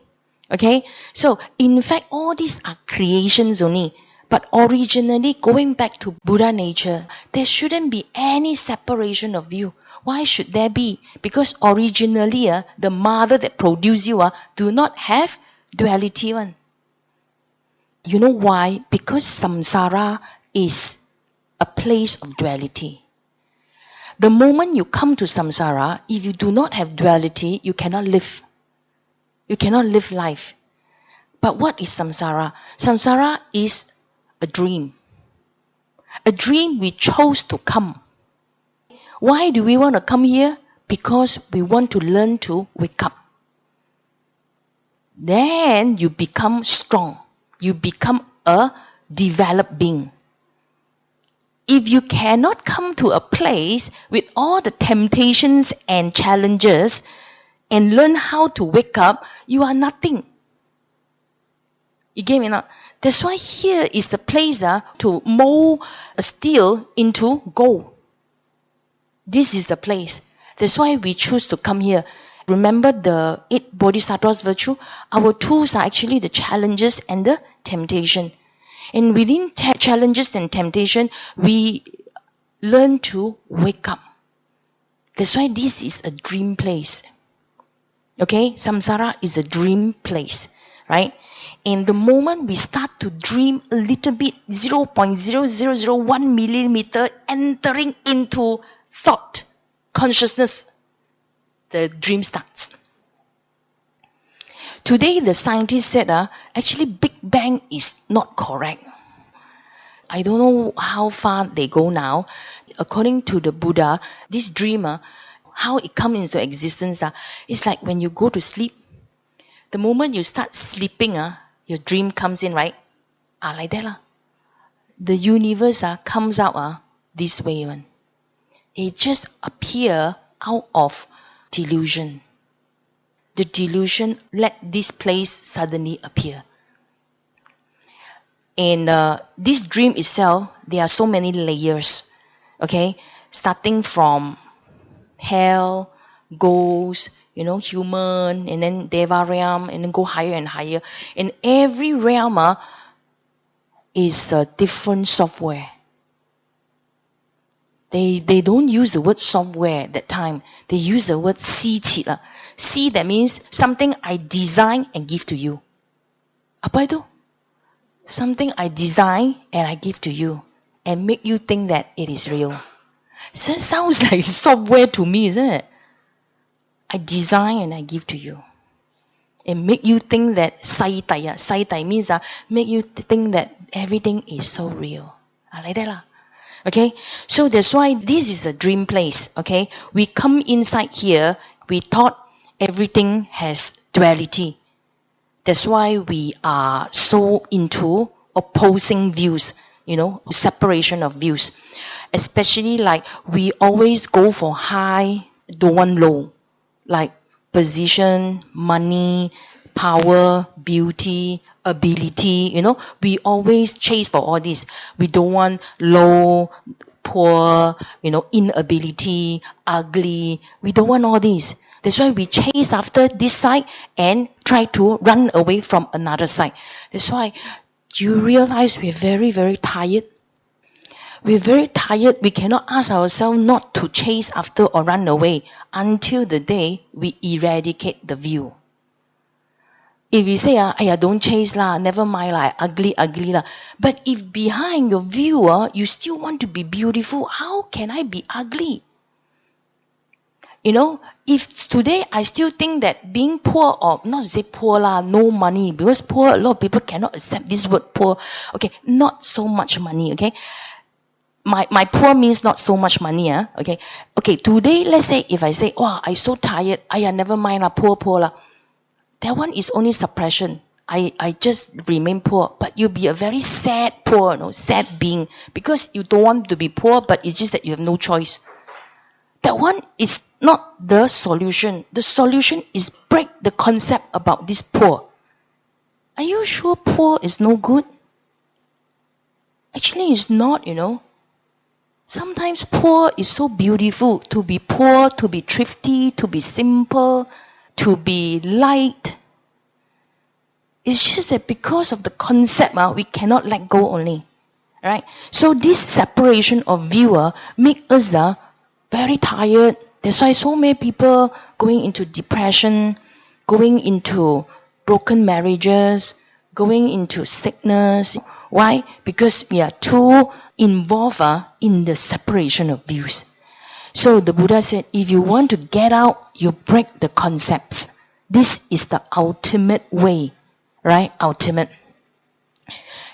Okay? So, in fact, all these are creations only. But originally, going back to Buddha nature, there shouldn't be any separation of you. Why should there be? Because originally, the mother that produced you do not have duality one. You know why? Because samsara is a place of duality. The moment you come to samsara, if you do not have duality, you cannot live. You cannot live life. But what is samsara? Samsara is a dream. A dream we chose to come. Why do we want to come here? Because we want to learn to wake up. Then you become strong. You become a developed being. If you cannot come to a place with all the temptations and challenges and learn how to wake up, you are nothing. You get me now? That's why here is the place to mold steel into gold. This is the place. That's why we choose to come here. Remember the 8 bodhisattvas virtue? Our tools are actually the challenges and the temptation. And within challenges and temptation, we learn to wake up. That's why this is a dream place. Okay? Samsara is a dream place. Right? And the moment we start to dream a little bit, 0.0001 millimeter entering into thought, consciousness, the dream starts. Today, the scientists said actually Big Bang is not correct. I don't know how far they go now. According to the Buddha, this dream, how it comes into existence, it's like when you go to sleep. The moment you start sleeping, your dream comes in, right? Like that. The universe comes out this way. It just appears out of delusion. The delusion let this place suddenly appear. And this dream itself, there are so many layers. Okay, starting from hell, ghost, human, and then Deva realm, and then go higher and higher. And every realm is a different software. They don't use the word software at that time. They use the word Si. Si, that means something I design and give to you. Apa itu? Something I design and I give to you and make you think that it is real. So it sounds like software to me, isn't it? I design and I give to you. And make you think that Sigh. Sigh means make you think that everything is so real. Like that. Okay? So that's why this is a dream place. Okay? We come inside here, we thought everything has duality. That's why we are so into opposing views, separation of views. Especially like we always go for high, don't want low. Like position, money, power, beauty, ability, we always chase for all this. We don't want low, poor, inability, ugly. We don't want all this. That's why we chase after this side and try to run away from another side. That's why you realize we're very, very tired. We're very tired. We cannot ask ourselves not to chase after or run away until the day we eradicate the view. If you say, don't chase lah, never mind lah, ugly lah. But if behind your view, you still want to be beautiful, how can I be ugly? If today I still think that being poor, or not to say poor lah, no money, because poor, a lot of people cannot accept this word poor. Okay, not so much money, okay? My poor means not so much money, okay? Okay, today, let's say if I say, I'm so tired, never mind lah, poor lah. That one is only suppression. I just remain poor. But you'll be a very sad poor, sad being. Because you don't want to be poor, but it's just that you have no choice. That one is not the solution. The solution is break the concept about this poor. Are you sure poor is no good? Actually, it's not, Sometimes poor is so beautiful. To be poor, to be thrifty, to be simple, to be light. It's just that because of the concept, we cannot let go only. Right? So this separation of view make us very tired. That's why so many people going into depression, going into broken marriages, going into sickness. Why? Because we are too involved in the separation of views. So the Buddha said, if you want to get out, you break the concepts. This is the ultimate way, right? Ultimate.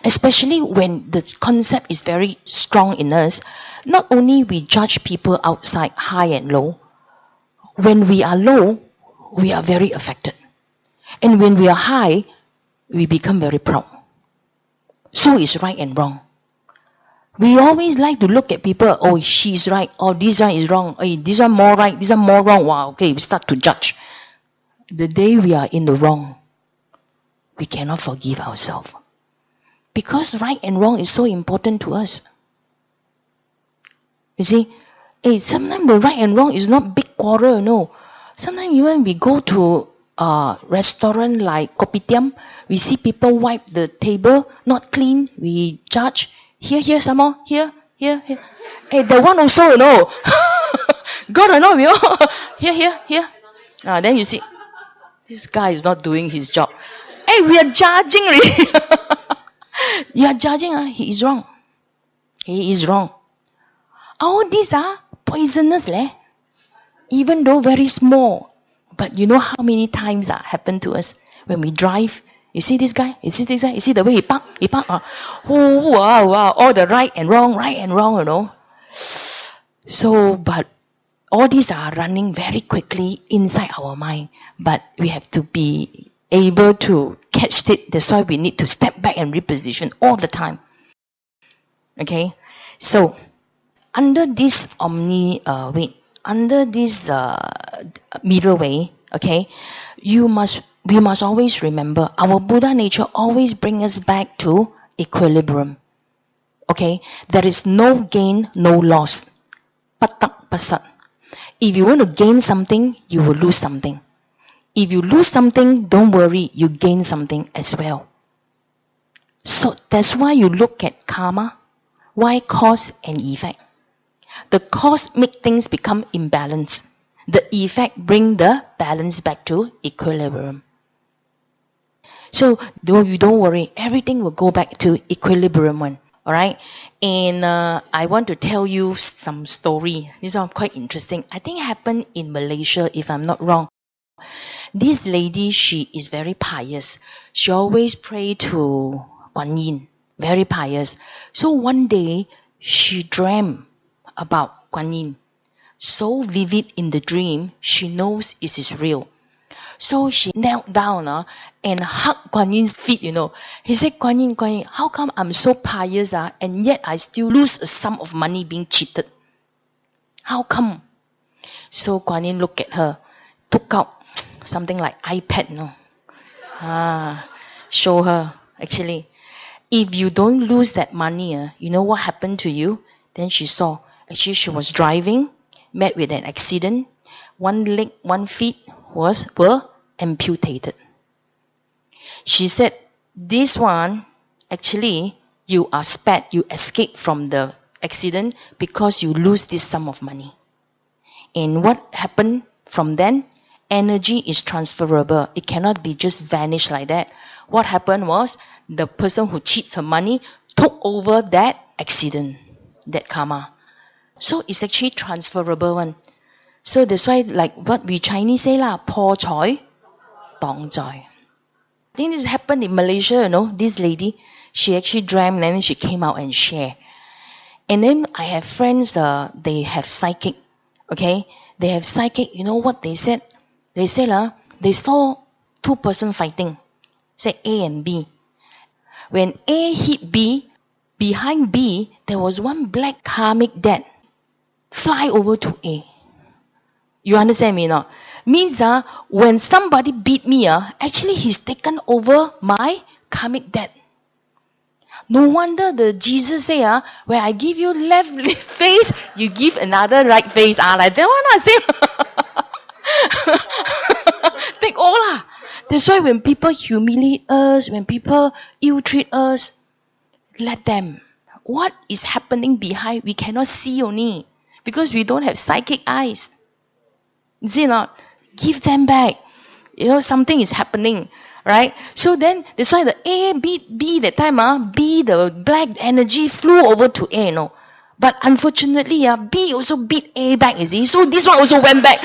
Especially when the concept is very strong in us, not only we judge people outside high and low, when we are low, we are very affected. And when we are high, we become very proud. So it's right and wrong. We always like to look at people, she's right, this one is wrong, this one more right, this one more wrong. Wow, okay, we start to judge. The day we are in the wrong, we cannot forgive ourselves. Because right and wrong is so important to us. You see, sometimes the right and wrong is not big quarrel, no. Sometimes even we go to a restaurant like Kopitiam, we see people wipe the table, not clean, we judge. Here, some more, here. The one also, God, we all, here. Then you see, this guy is not doing his job. We are judging really. You are judging, he is wrong. He is wrong. All these are poisonous, even though very small. But you know how many times that happened to us? When we drive, you see this guy? You see this guy? You see the way he park? Oh, wow, all the right and wrong, you know. So, but all these are running very quickly inside our mind. But we have to be able to catch it. That's why we need to step back and reposition all the time. Okay? So, under this under this middle way, okay, we must always remember our Buddha nature always brings us back to equilibrium. Okay, there is no gain, no loss. Patak pasat. If you want to gain something, you will lose something. If you lose something, don't worry, you gain something as well. So that's why you look at karma. Why cause and effect? The cause make things become imbalanced. The effect bring the balance back to equilibrium. So you don't worry, everything will go back to equilibrium one. Alright? And I want to tell you some story. These are quite interesting. I think it happened in Malaysia, if I'm not wrong. This lady, she is very pious. She always pray to Guan Yin. Very pious. So one day, she dreamt about Guan Yin. So vivid in the dream, she knows it is real. So she knelt down and hugged Guan Yin's feet, you know. He said, Guan Yin, how come I'm so pious and yet I still lose a sum of money being cheated? How come? So Guan Yin looked at her, took out something like iPad, show her, actually. If you don't lose that money, you know what happened to you? Then she saw, actually she was driving, met with an accident. One leg, one feet were amputated. She said, this one, actually, you are spared, you escaped from the accident because you lose this sum of money. And what happened from then? Energy is transferable. It cannot be just vanished like that. What happened was, the person who cheats her money took over that accident, that karma. So it's actually transferable one. So that's why, like what we Chinese say po choi, tong joy. I think this happened in Malaysia, you know. This lady, she actually dreamt and then she came out and shared. And then I have friends, they have psychic, okay? They have psychic, you know what they said? They said, they saw two persons fighting, say A and B. When A hit B, behind B, there was one black karmic death fly over to A. You understand me not? Means when somebody beat me, actually he's taken over my karmic debt. No wonder the Jesus say, when I give you left face, you give another right face. Like that one I say. Take all lah. That's why when people humiliate us, when people ill-treat us, let them. What is happening behind, we cannot see only. Because we don't have psychic eyes. Is it not? Give them back. You know, something is happening. Right? So then, that's why the A beat B that time, B, the black energy flew over to A, no? But unfortunately, B also beat A back, you see? So this one also went back.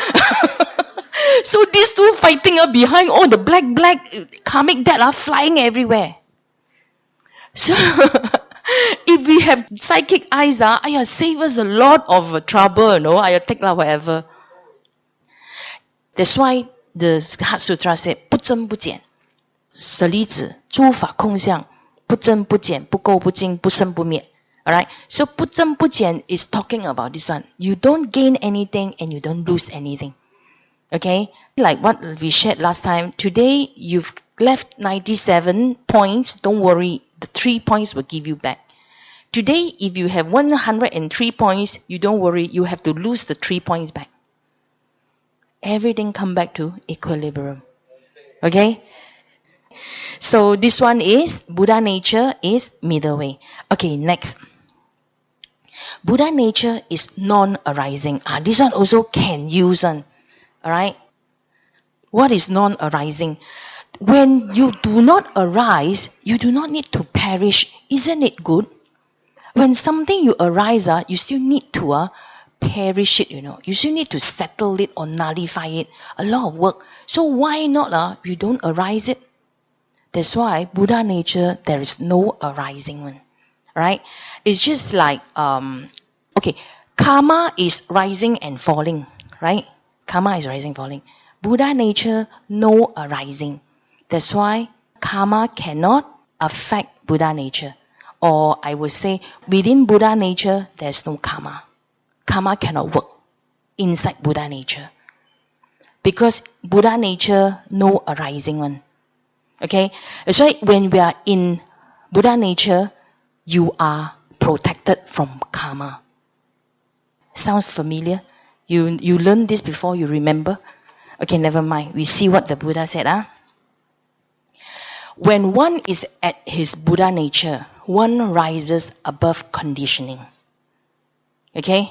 So these two fighting behind all the black karmic debt are flying everywhere. So, if we have psychic eyes, save us a lot of trouble, you know? Take whatever. That's why the Heart Sutra said, 不增不减。舍利子，诸法空相，不增不减，不垢不净，不生不灭。Alright? So 不增不减 is talking about this one. You don't gain anything and you don't lose anything. Okay? Like what we shared last time. Today, you've left 97 points. Don't worry. The 3 points will give you back. Today, if you have 103 points, you don't worry. You have to lose the 3 points back. Everything come back to equilibrium. Okay? So this one is, Buddha nature is middle way. Okay, next. Buddha nature is non-arising. This one also can use on. Alright? What is non-arising? When you do not arise, you do not need to perish. Isn't it good? When something you arise, you still need to perish it, you know. You still need to settle it or nullify it. A lot of work. So why not you don't arise it? That's why Buddha nature, there is no arising one. Right? It's just like, karma is rising and falling. Right? Karma is rising, falling. Buddha nature, no arising. That's why karma cannot affect Buddha nature. Or I would say, within Buddha nature, there's no karma. Karma cannot work inside Buddha nature. Because Buddha nature, no arising one. Okay? That's why when we are in Buddha nature, you are protected from karma. Sounds familiar? You learned this before, you remember? Okay, never mind. We see what the Buddha said. When one is at his Buddha nature, one rises above conditioning. Okay?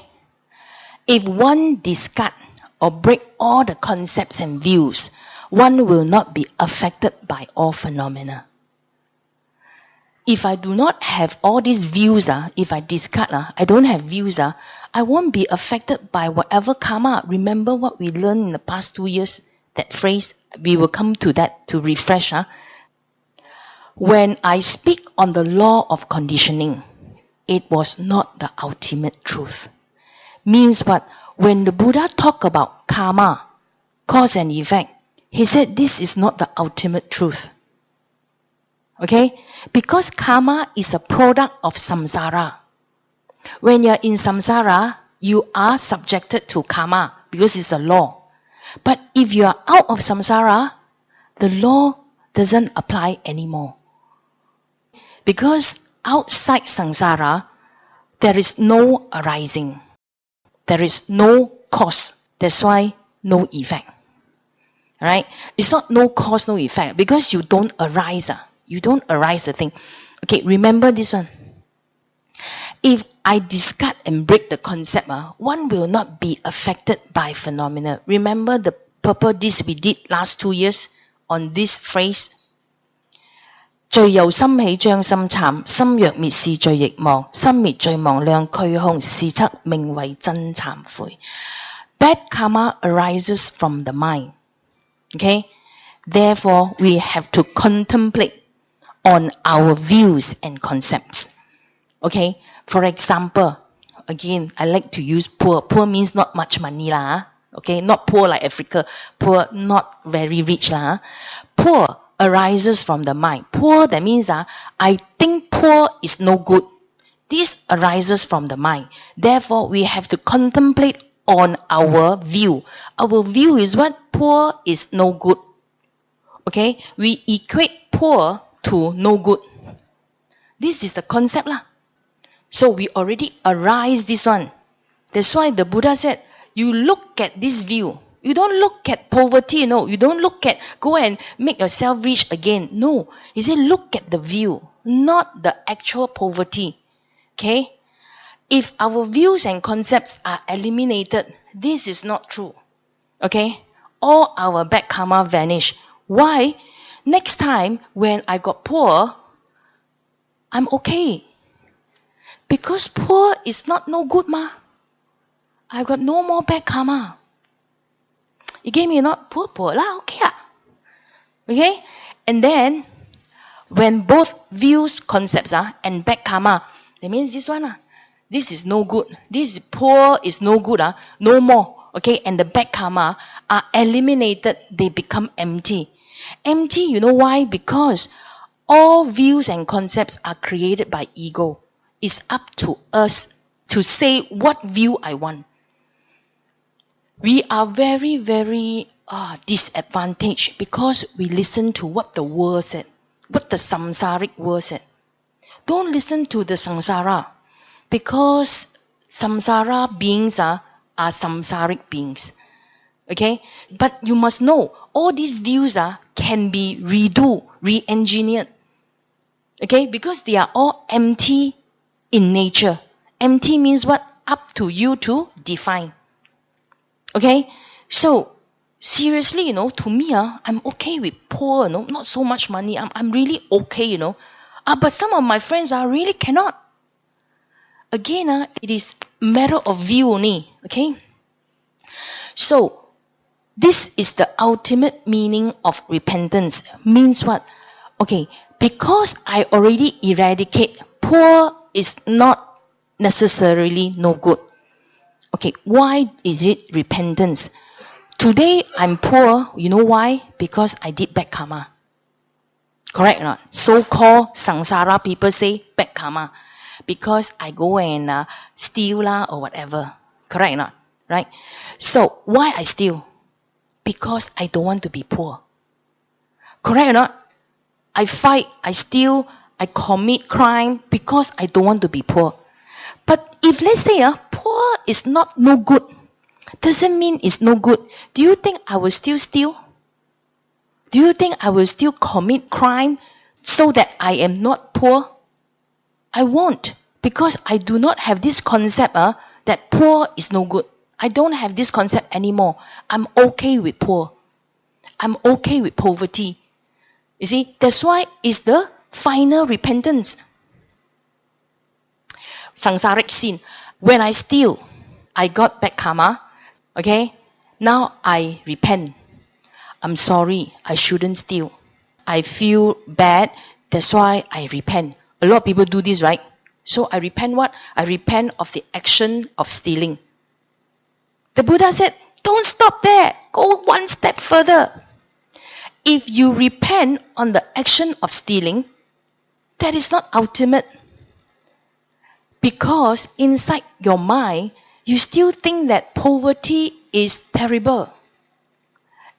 If one discard or break all the concepts and views, one will not be affected by all phenomena. If I do not have all these views, if I discard, I don't have views, I won't be affected by whatever karma. Remember what we learned in the past 2 years? That phrase, we will come to that to refresh. When I speak on the law of conditioning, it was not the ultimate truth. Means what? When the Buddha talked about karma, cause and effect, he said this is not the ultimate truth. Okay? Because karma is a product of samsara. When you're in samsara, you are subjected to karma because it's a law. But if you are out of samsara, the law doesn't apply anymore. Because outside samsara, there is no arising. There is no cause. That's why no effect. Right? It's not no cause, no effect. Because you don't arise. You don't arise the thing. Okay, remember this one. If I discard and break the concept, one will not be affected by phenomena. Remember the purpose this we did last 2 years on this phrase? 罪由心起將心懺，心若滅是罪亦亡，心滅罪亡兩俱空，是則名為真懺悔. Bad karma arises from the mind. Okay? Therefore, we have to contemplate on our views and concepts. Okay? For example, again, I like to use poor. Poor means not much money lah. Okay? Not poor like Africa. Poor, not very rich lah. Poor arises from the mind. Poor, that means I think poor is no good. This arises from the mind. Therefore, we have to contemplate on our view. Our view is what? Poor is no good. Okay? We equate poor to no good. This is the concept lah. So we already arise this one. That's why the Buddha said, you look at this view. You don't look at poverty, no. You don't look at, go and make yourself rich again. No. He said, look at the view, not the actual poverty. Okay? If our views and concepts are eliminated, this is not true. Okay? All our bad karma vanish. Why? Next time, when I got poor, I'm okay. Because poor is not no good, ma. I got no more bad karma. You gave me not poor lah, okay lah. Okay? And then, when both views, concepts and bad karma, that means this one this is no good. This poor is no good no more. Okay? And the bad karma are eliminated, they become empty. Empty, you know why? Because all views and concepts are created by ego. It's up to us to say what view I want. We are very, very disadvantaged because we listen to what the world said, what the samsaric world said. Don't listen to the samsara because samsara beings are samsaric beings. Okay? But you must know, all these views can be re-engineered. Okay? Because they are all empty in nature. Empty means what? Up to you to define. Okay? So, seriously, to me, I'm okay with poor, not so much money. I'm really okay, but some of my friends really cannot. Again, it is a matter of view only. Okay? So, this is the ultimate meaning of repentance. Means what? Okay, because I already eradicate, poor is not necessarily no good. Okay, why is it repentance? Today I'm poor, you know why? Because I did bad karma. Correct or not? So-called Samsara people say bad karma. Because I go and steal lah or whatever. Correct or not? Right? So, why I steal? Because I don't want to be poor. Correct or not? I fight, I steal, I commit crime because I don't want to be poor. But if let's say poor is not no good, doesn't mean it's no good. Do you think I will still steal? Do you think I will still commit crime so that I am not poor? I won't, because I do not have this concept that poor is no good. I don't have this concept anymore. I'm okay with poor. I'm okay with poverty. You see, that's why it's the final repentance. Samsaric sin. When I steal, I got bad karma. Okay? Now I repent. I'm sorry, I shouldn't steal. I feel bad, that's why I repent. A lot of people do this, right? So I repent what? I repent of the action of stealing. The Buddha said, don't stop there. Go one step further. If you repent on the action of stealing, that is not ultimate. Because inside your mind, you still think that poverty is terrible.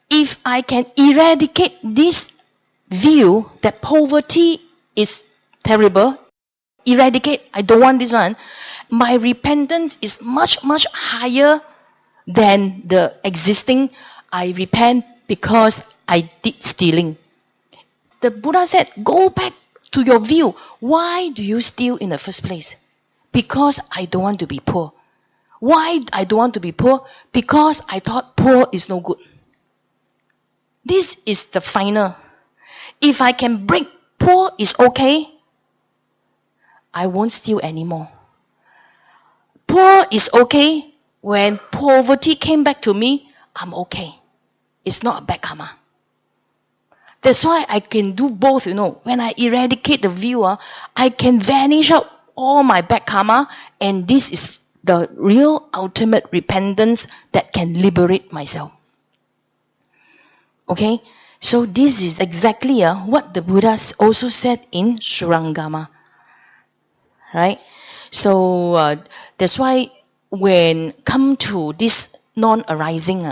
If I can eradicate this view that poverty is terrible, eradicate, I don't want this one, my repentance is much, much higher than the existing. I repent because I did stealing. The Buddha said, go back to your view. Why do you steal in the first place? Because I don't want to be poor. Why I don't want to be poor? Because I thought poor is no good. This is the final. If I can break poor is okay, I won't steal anymore. Poor is okay. When poverty came back to me, I'm okay. It's not a bad karma. That's why I can do both, When I eradicate the view, I can vanish out all my bad karma, and this is the real ultimate repentance that can liberate myself. Okay? So this is exactly what the Buddha also said in Surangama. Right? So that's why when come to this non-arising,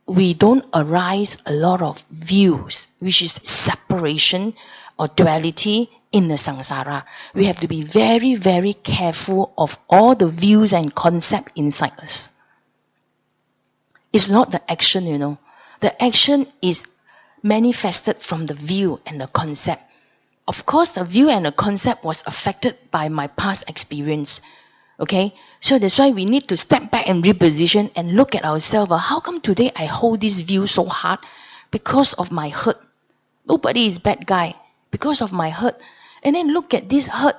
we don't arise a lot of views, which is separation or duality in the samsara. We have to be very, very careful of all the views and concepts inside us. It's not the action, The action is manifested from the view and the concept. Of course, the view and the concept was affected by my past experience. Okay? So that's why we need to step back and reposition and look at ourselves. How come today I hold this view so hard? Because of my hurt. Nobody is bad guy. Because of my hurt. And then look at this hurt.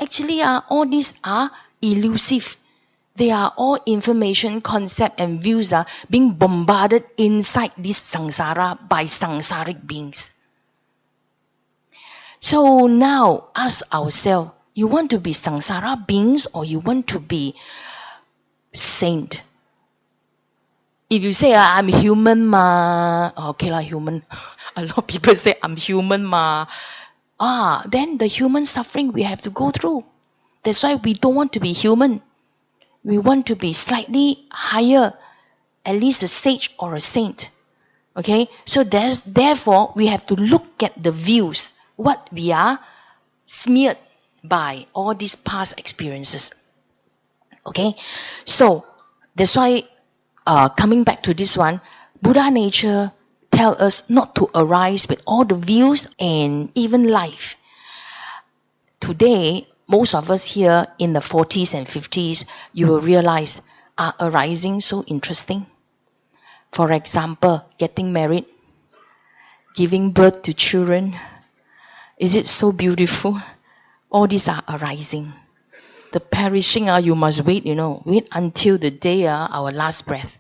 Actually, all these are elusive. They are all information, concept, and views are being bombarded inside this samsara by samsaric beings. So now, ask ourselves, you want to be samsara beings or you want to be saint? If you say, I'm human ma, okay lah, human. A lot of people say, I'm human ma. Then the human suffering we have to go through. That's why we don't want to be human. We want to be slightly higher, at least a sage or a saint. Okay? So therefore, we have to look at the views, what we are smeared by all these past experiences. Okay? So, that's why, coming back to this one, Buddha nature tells us not to arise with all the views and even life. Today, most of us here in the 40s and 50s, you will realize, are arising so interesting? For example, getting married, giving birth to children. Is it so beautiful? All these are arising. The perishing, you must wait, wait until the day, our last breath.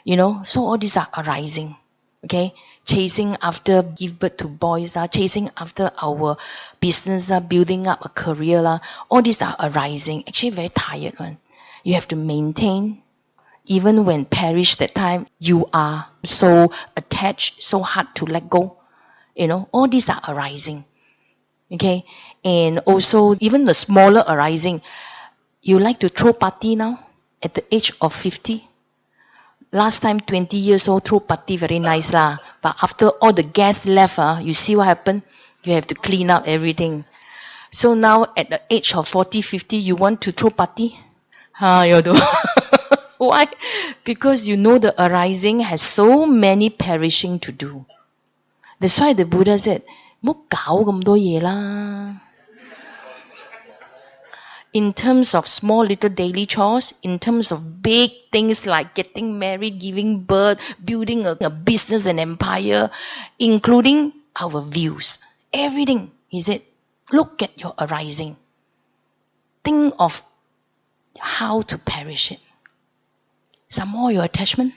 So all these are arising. Okay, chasing after give birth to boys, chasing after our business, building up a career, all these are arising. Actually, very tired one. You have to maintain. Even when perish that time, you are so attached, so hard to let go. All these are arising. Okay, and also even the smaller arising. You like to throw party now at the age of 50. Last time 20 years old, throw party very nice lah. But after all the guests left, you see what happened? You have to clean up everything. So now at the age of 40, 50, you want to throw party? You do. Why? Because you know the arising has so many perishing to do. That's why the Buddha said, 唔好搞咁多嘢啦. In terms of small little daily chores, in terms of big things like getting married, giving birth, building a business, an empire, including our views, everything, he said, look at your arising. Think of how to perish it. Some more your attachment.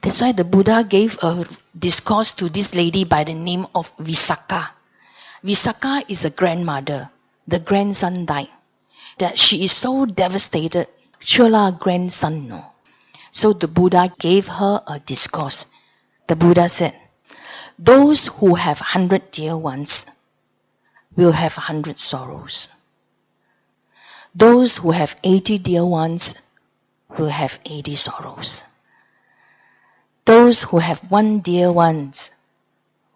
That's why the Buddha gave a discourse to this lady by the name of Visakha. Visakha is a grandmother. The grandson died. That she is so devastated. Surely grandson, no. So the Buddha gave her a discourse. The Buddha said, those who have 100 dear ones will have 100 sorrows. Those who have 80 dear ones will have 80 sorrows. Those who have 1 dear ones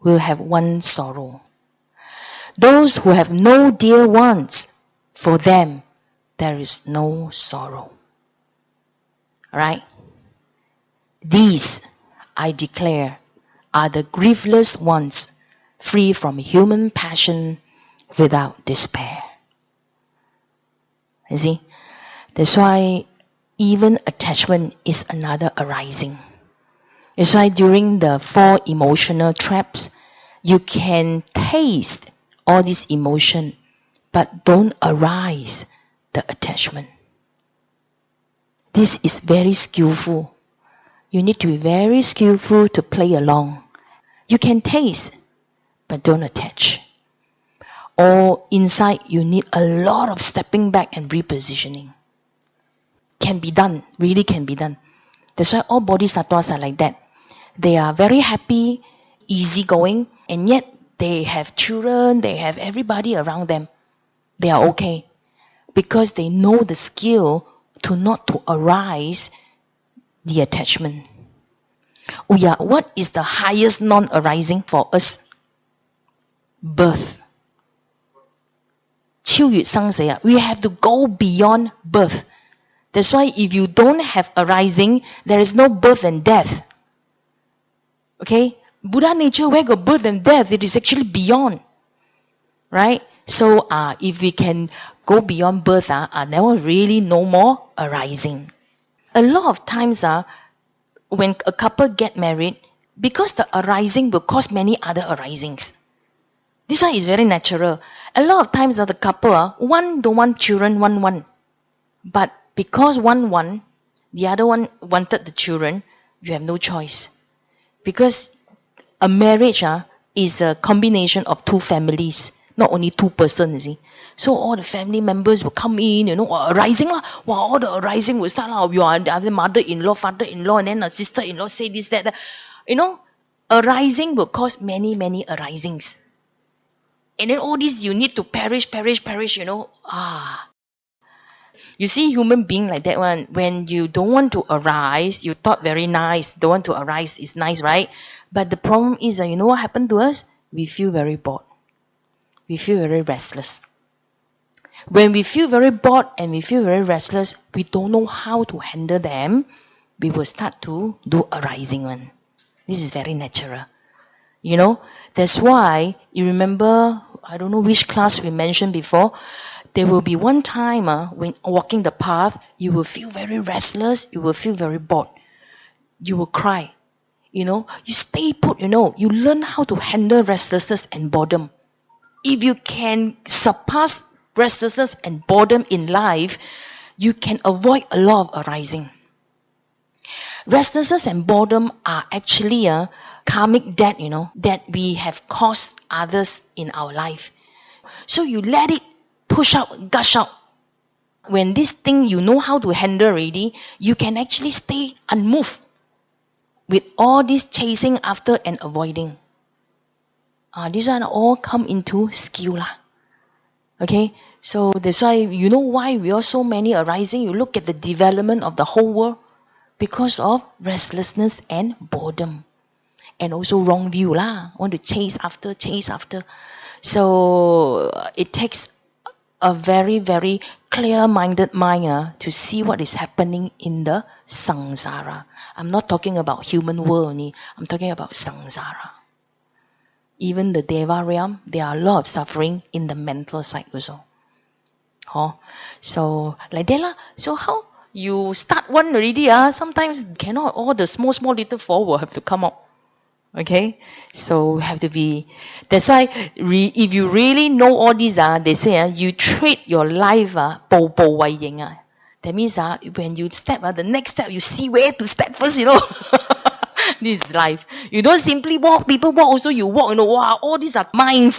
will have 1 sorrow. Those who have no dear ones, for them there is no sorrow. Alright? These, I declare, are the grieveless ones, free from human passion, without despair. You see? That's why even attachment is another arising. That's why during the 4 emotional traps, you can taste all this emotion, but don't arise the attachment. This is very skillful. You need to be very skillful to play along. You can taste, but don't attach. Or inside, you need a lot of stepping back and repositioning. Can be done, really can be done. That's why all bodhisattvas are like that. They are very happy, easygoing, and yet they have children, they have everybody around them. They are okay. Because they know the skill to not to arise the attachment. Oh yeah, what is the highest non-arising for us? Birth. 超越生死. We have to go beyond birth. That's why if you don't have arising, there is no birth and death. Okay? Buddha nature, where got birth and death? It is actually beyond. Right? So if we can go beyond birth, there will really no more arising. A lot of times when a couple get married, because the arising will cause many other arisings. This one is very natural. A lot of times the couple, one don't want children, one. But because one, the other one wanted the children, you have no choice. Because a marriage is a combination of 2 families, not only 2 persons, you see. So all the family members will come in, arising lah. Wow, all the arising will start lah. You are the mother-in-law, father-in-law, and then a sister-in-law say this, that. Arising will cause many, many arisings. And then all this you need to perish. You see human being like that one. When you don't want to arise, you thought very nice. Don't want to arise is nice, right? But the problem is that you know what happened to us? We feel very bored. We feel very restless. When we feel very bored and we feel very restless, we don't know how to handle them. We will start to do arising one. This is very natural. That's why, you remember, I don't know which class we mentioned before, there will be one time when walking the path, you will feel very restless, you will feel very bored. You will cry. You stay put, you learn how to handle restlessness and boredom. If you can surpass restlessness and boredom in life, you can avoid a lot of arising. Restlessness and boredom are actually a karmic debt, that we have caused others in our life. So you let it push out, gush out. When this thing you know how to handle already, you can actually stay unmoved with all this chasing after and avoiding. These are all come into skill. Okay, so that's why, why we are so many arising. You look at the development of the whole world because of restlessness and boredom. And also wrong view want to chase after. So it takes a very, very clear-minded mind to see what is happening in the Samsara. I'm not talking about human world only. I'm talking about Samsara. Even the Deva realm, there are a lot of suffering in the mental side also. So like that So how you start one already? Sometimes cannot all the small little fall will have to come out. Okay, so have to be. That's why if you really know all these, they say you treat your life 步步為營. That means when you step, the next step you see where to step first. This is life. You don't simply walk. People walk also. You walk. Wow, all these are minds.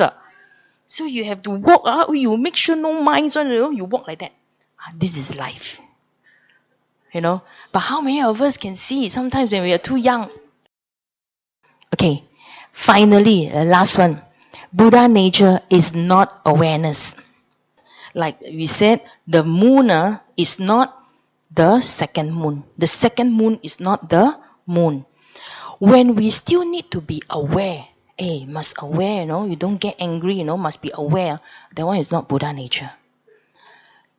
So you have to walk. You make sure no minds. You walk like that. This is life. But how many of us can see? Sometimes when we are too young. Okay, finally, the last one. Buddha nature is not awareness. Like we said, the moon is not the second moon. The second moon is not the moon. When we still need to be aware, must aware, you don't get angry, must be aware. That one is not Buddha nature.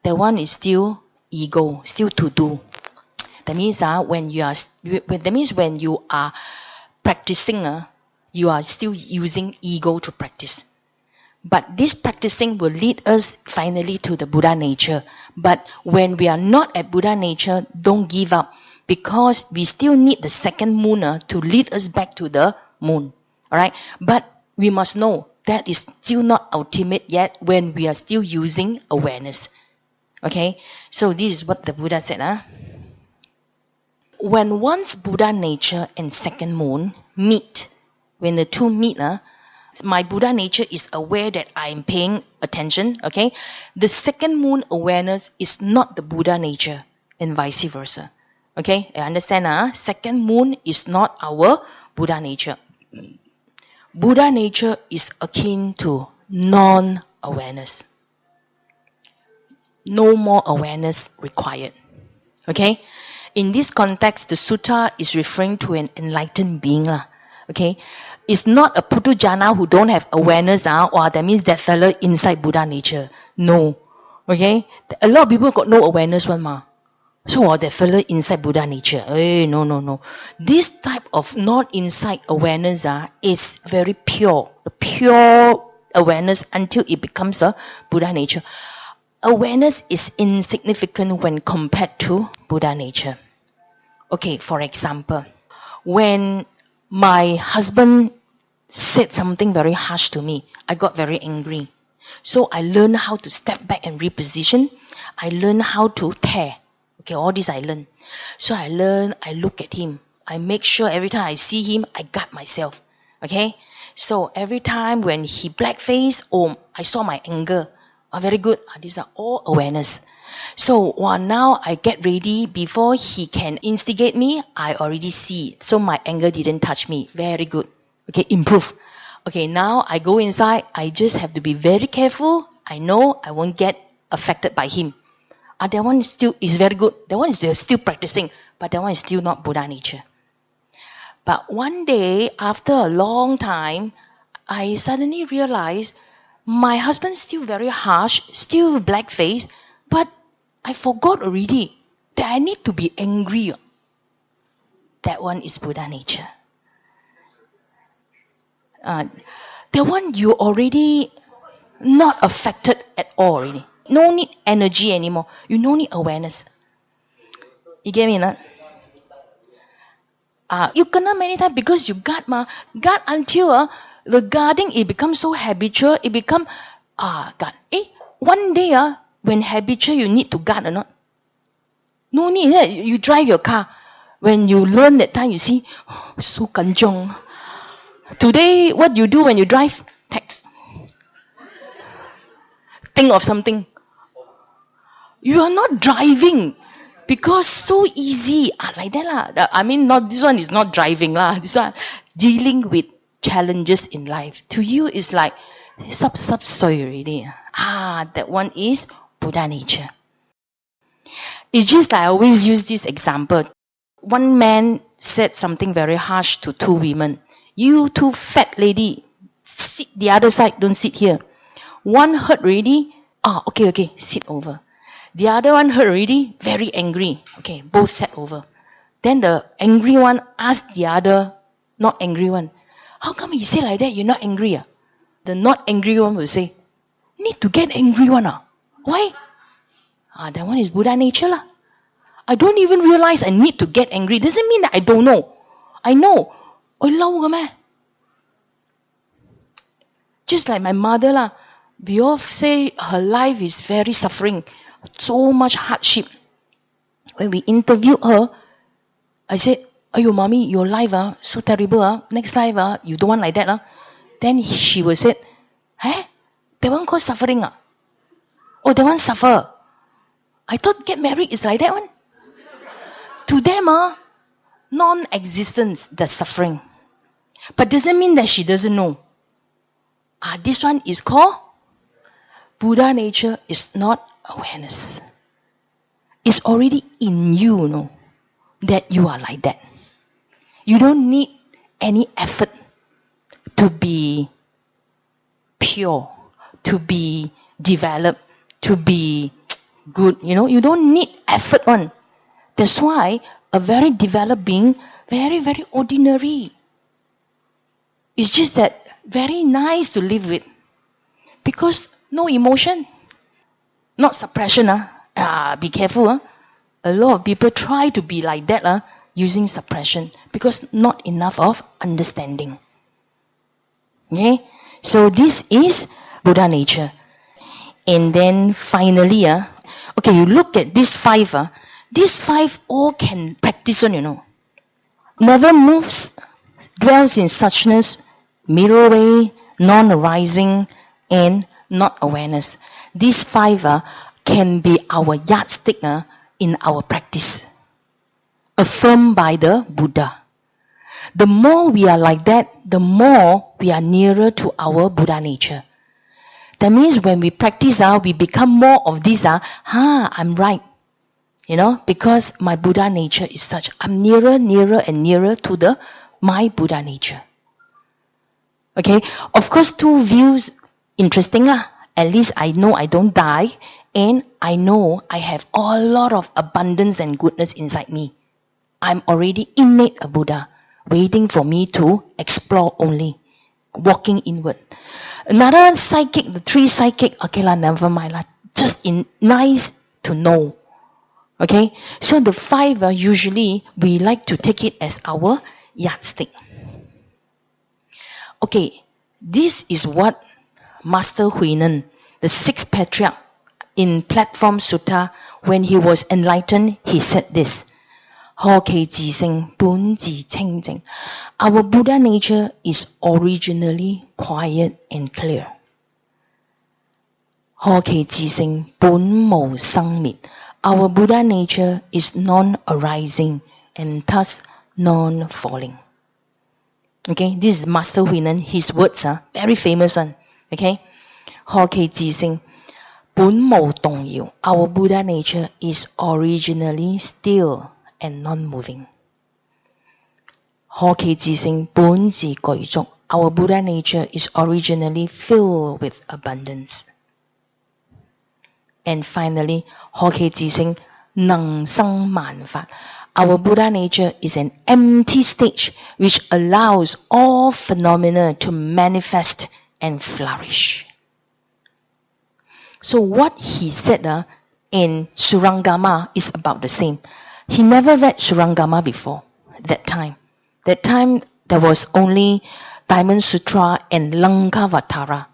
That one is still ego, still to do. That means when you are practicing, you are still using ego to practice. But this practicing will lead us finally to the Buddha nature. But when we are not at Buddha nature, don't give up, because we still need the second moon to lead us back to the moon. Alright? But we must know that is still not ultimate yet when we are still using awareness. Okay? So this is what the Buddha said. When one's Buddha nature and second moon meet, when the two meet, my Buddha nature is aware that I am paying attention, okay? The second moon awareness is not the Buddha nature, and vice versa. Okay, I understand. Second moon is not our Buddha nature. Buddha nature is akin to non-awareness. No more awareness required. Okay? In this context, the sutta is referring to an enlightened being. Okay? It's not a putujana who don't have awareness, or that means that fellow inside Buddha nature. No. Okay? A lot of people got no awareness one. So that fellow inside Buddha nature. No. This type of not inside awareness is very pure. Pure awareness until it becomes a Buddha nature. Awareness is insignificant when compared to Buddha nature. Okay, for example, when my husband said something very harsh to me, I got very angry. So I learned how to step back and reposition. I learned how to tear. Okay, all this I learned. So I look at him. I make sure every time I see him, I guard myself. Okay? So every time when he black face, I saw my anger. Very good. These are all awareness. So now I get ready. Before he can instigate me, I already see it. So my anger didn't touch me. Very good. Okay, improve. Okay, now I go inside. I just have to be very careful. I know I won't get affected by him. That one is very good. That one is still practicing. But that one is still not Buddha nature. But one day, after a long time, I suddenly realized my husband's still very harsh, still black face, but I forgot already that I need to be angry. That one is Buddha nature. That one you already not affected at all already. No need energy anymore. You no need awareness. You get me, not? You kena many times because you guard until the guarding, it becomes so habitual. It become guard. One day when habitual, you need to guard or not? No need. You drive your car. When you learn that time, you see, so kanchong. Today, what you do when you drive? Text. Think of something. You are not driving because so easy. Like that lah. I mean, not this one is not driving lah. This one dealing with challenges in life. To you is like sub soy already. That one is Buddha nature. It's just like I always use this example. One man said something very harsh to two women. You two fat lady, sit the other side, don't sit here. One heard already, okay, sit over. The other one heard already, very angry. Okay, both sat over. Then the angry one asked the other, not angry one, how come you say like that? You're not angry? The not angry one will say, need to get angry one. Why? That one is Buddha nature lah. I don't even realize I need to get angry. Doesn't mean that I don't know. I know. Just like my mother lah. We all say her life is very suffering. So much hardship. When we interviewed her, I said, "Ayo, mommy, your life so terrible. Next life you don't want like that. Then she will say, that one called suffering. Oh, that one suffer. I thought get married is like that one. To them, non-existence, that's suffering. But doesn't mean that she doesn't know. This one is called Buddha nature is not awareness. It's already in you, that you are like that. You don't need any effort to be pure, to be developed, to be good. You don't need effort on. That's why a very developed being, very, very ordinary. It's just that very nice to live with. Because no emotion. Not suppression. Be careful. A lot of people try to be like that using suppression because not enough of understanding. Okay? So this is Buddha nature. And then finally, you look at these five. These five all can practice on, Never moves, dwells in suchness, mirror way, non-arising, and not awareness. These five can be our yardstick in our practice, affirmed by the Buddha. The more we are like that, the more we are nearer to our Buddha nature. That means when we practice, we become more of this, I'm right. Because my Buddha nature is such. I'm nearer and nearer to my Buddha nature. Okay, of course, two views, interesting lah. At least I know I don't die, and I know I have a lot of abundance and goodness inside me. I'm already innate a Buddha, waiting for me to explore only, walking inward. Another psychic, the three psychic, okay lah, never mind lah. Just nice to know. Okay, so the five usually we like to take it as our yardstick. Okay, this is what Master Huinan, the sixth patriarch, in Platform Sutta, when he was enlightened, he said this: Our Buddha nature is originally quiet and clear. Our Buddha nature is non-arising and thus non-falling. Okay, this is Master Huinan, his words are very famous one. Okay, our Buddha nature is originally still and non-moving. Our Buddha nature is originally filled with abundance. And finally, our Buddha nature is an empty stage which allows all phenomena to manifest and flourish. So what he said in Surangama is about the same. He never read Surangama before that time. That time there was only Diamond Sutra and Lankavatara.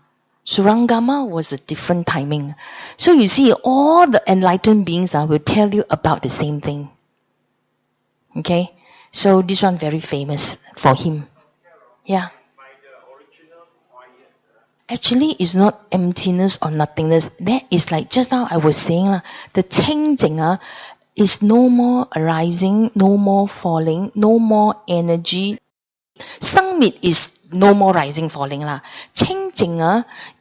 Surangama was a different timing. So you see, all the enlightened beings will tell you about the same thing. Okay? So this one very famous for him. Yeah. Actually, it's not emptiness or nothingness. That is like just now I was saying, the changing is no more arising, no more falling, no more energy. 生滅 is no more rising, falling lah. Changing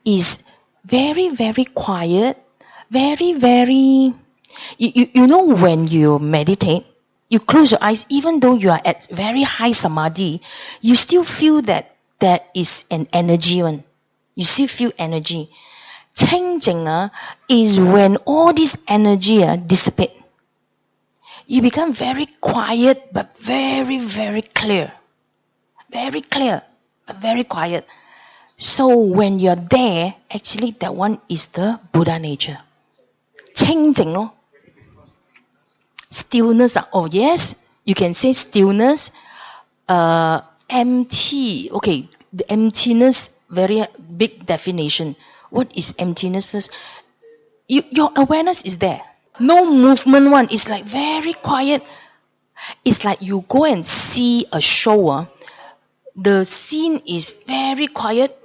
is very, very quiet, very, very. You know when you meditate, you close your eyes, even though you are at very high samadhi, you still feel that there is an energy one. You still feel energy. Changing is when all this energy dissipate. You become very quiet but very, very clear. Very clear but very quiet. So when you're there, actually that one is the Buddha nature. Changing, no? Stillness. Oh yes, you can say stillness. Empty. Okay, the emptiness, very big definition. What is emptiness first? Your awareness is there. No movement one. It's like very quiet. It's like you go and see a show. The scene is very quiet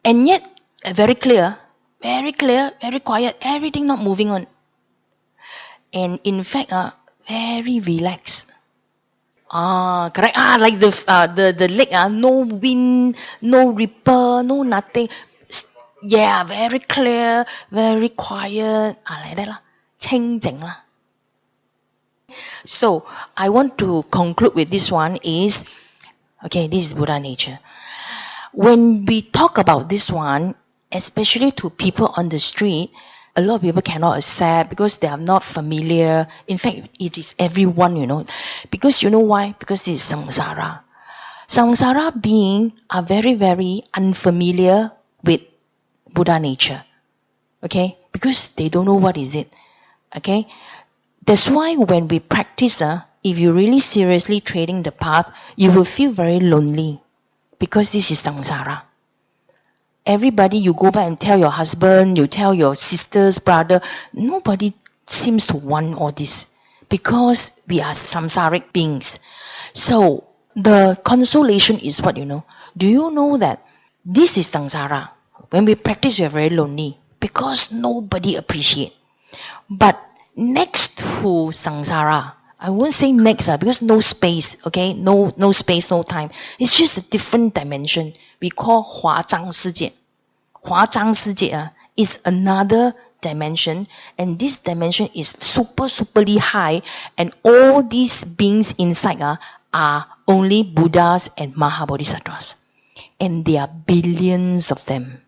and yet very clear, very quiet. Everything not moving on. And in fact, very relaxed. Correct. Like the lake, no wind, no ripple, no nothing. Yeah, very clear, very quiet. Like that lah. 清靜啦. So I want to conclude with this one is, okay, this is Buddha nature. When we talk about this one, especially to people on the street, a lot of people cannot accept because they are not familiar. In fact, it is everyone, Because you know why? Because it is Samsara. Samsara beings are very, very unfamiliar with Buddha nature. Okay? Because they don't know what is it. Okay? That's why when we practice, if you really seriously treading the path, you will feel very lonely. Because this is Samsara. Everybody, you go back and tell your husband, you tell your sisters, brother, nobody seems to want all this. Because we are samsaric beings. So, the consolation is what, Do you know that this is samsara? When we practice, we are very lonely. Because nobody appreciates. But next to samsara, I won't say next because no space, okay? No space, no time. It's just a different dimension. We call 华藏世界. 华藏世界 is another dimension, and this dimension is superly high, and all these beings inside are only Buddhas and Mahabodhisattvas. And there are billions of them.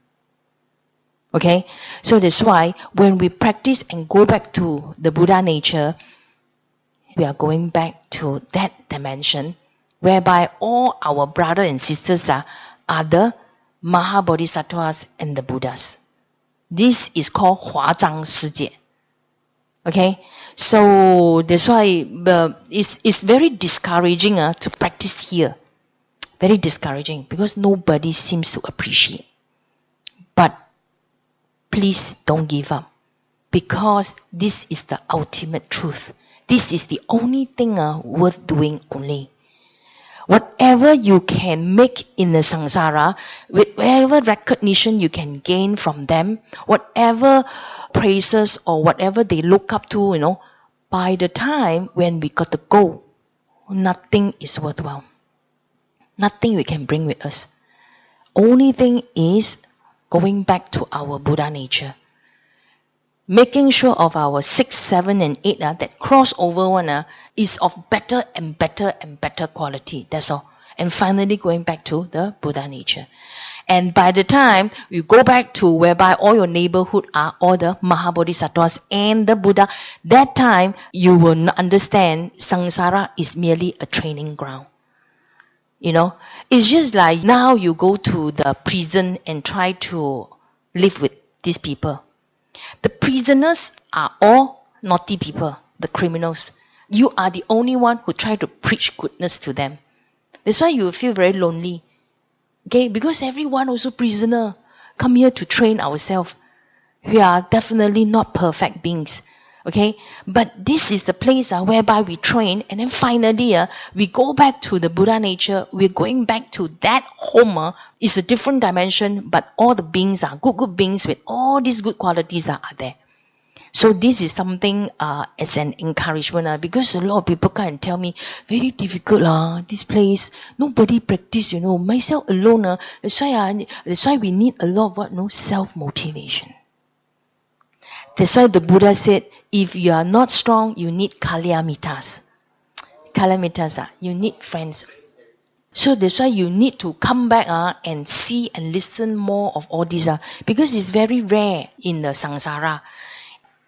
Okay? So that's why when we practice and go back to the Buddha nature, we are going back to that dimension whereby all our brothers and sisters are the Mahabodhisattvas and the Buddhas. This is called 华藏世界. Okay? So that's why it's very discouraging to practice here. Very discouraging because nobody seems to appreciate. But please don't give up because this is the ultimate truth. This is the only thing worth doing only. Whatever you can make in the samsara, whatever recognition you can gain from them, whatever praises or whatever they look up to, by the time when we got to go, nothing is worthwhile. Nothing we can bring with us. Only thing is going back to our Buddha nature. Making sure of our 6, 7, and 8 that crossover one is of better and better quality. That's all. And finally going back to the Buddha nature. And by the time you go back to whereby all your neighborhood are all the Mahabodhisattvas and the Buddha, that time you will understand samsara is merely a training ground. It's just like now you go to the prison and try to live with these people. The prisoners are all naughty people, the criminals. You are the only one who try to preach goodness to them. That's why you feel very lonely. Okay, because everyone also prisoner. Come here to train ourselves. We are definitely not perfect beings. Okay, but this is the place whereby we train, and then finally we go back to the Buddha nature. We're going back to that home. It's a different dimension, but all the beings are good beings with all these good qualities are there. So this is something as an encouragement because a lot of people come and tell me very difficult this place, nobody practice, myself alone. That's why we need a lot of self-motivation. That's why the Buddha said, if you are not strong, you need kalyamitas. Kalyamitas, you need friends. So that's why you need to come back and see and listen more of all these because it's very rare in the samsara.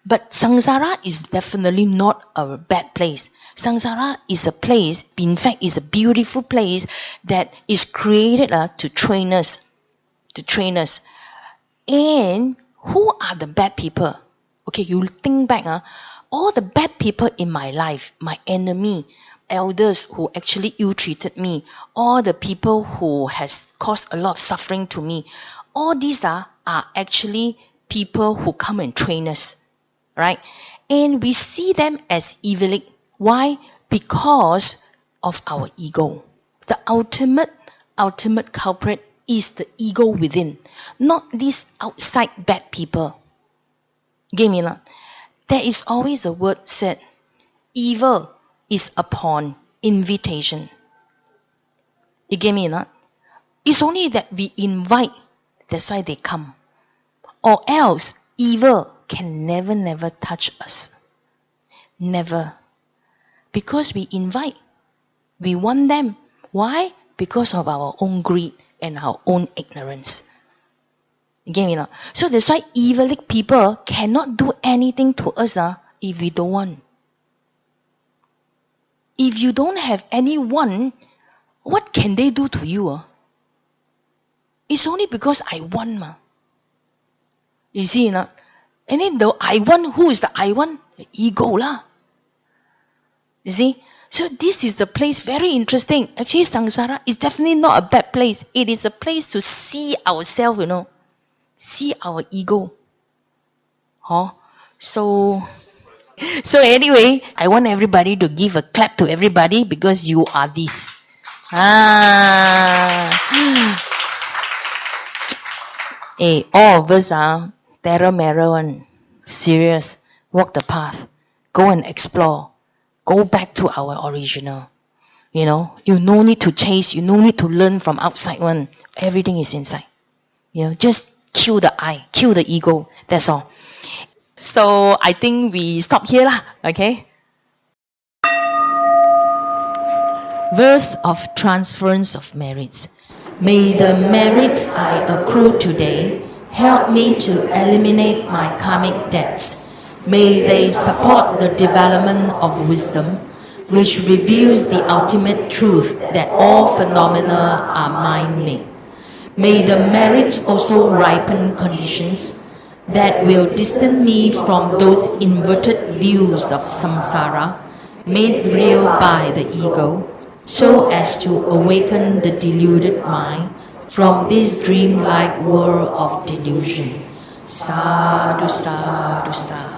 But samsara is definitely not a bad place. Samsara is a place, in fact, is a beautiful place that is created to train us. And who are the bad people? Okay, you think back, all the bad people in my life, my enemy, elders who actually ill-treated me, all the people who has caused a lot of suffering to me, all these are actually people who come and train us, right? And we see them as evilic. Why? Because of our ego. The ultimate culprit is the ego within, not these outside bad people. Get me not? There is always a word said, evil is upon invitation. You get me not? It's only that we invite, that's why they come. Or else, evil can never touch us. Never. Because we invite. We want them. Why? Because of our own greed and our own ignorance. You get me now? So that's why evilic people cannot do anything to us if we don't want. If you don't have anyone, what can they do to you? It's only because I want. You see, and then the I want, who is the I want? The ego lah. You see? So this is the place, very interesting. Actually, samsara is definitely not a bad place. It is a place to see ourselves, see our ego. So anyway, I want everybody to give a clap to everybody because you are this. Hey, all of us are terra marrow and serious. Walk the path. Go and explore. Go back to our original. You no need to chase. You no need to learn from outside one. Everything is inside. Just kill the I, kill the ego. That's all. So I think we stop here lah. Okay. Verse of transference of merits. May the merits I accrue today help me to eliminate my karmic debts. May they support the development of wisdom, which reveals the ultimate truth that all phenomena are mind-made. May the merits also ripen conditions that will distance me from those inverted views of samsara made real by the ego, so as to awaken the deluded mind from this dreamlike world of delusion. Sadhu, sadhu, sadhu.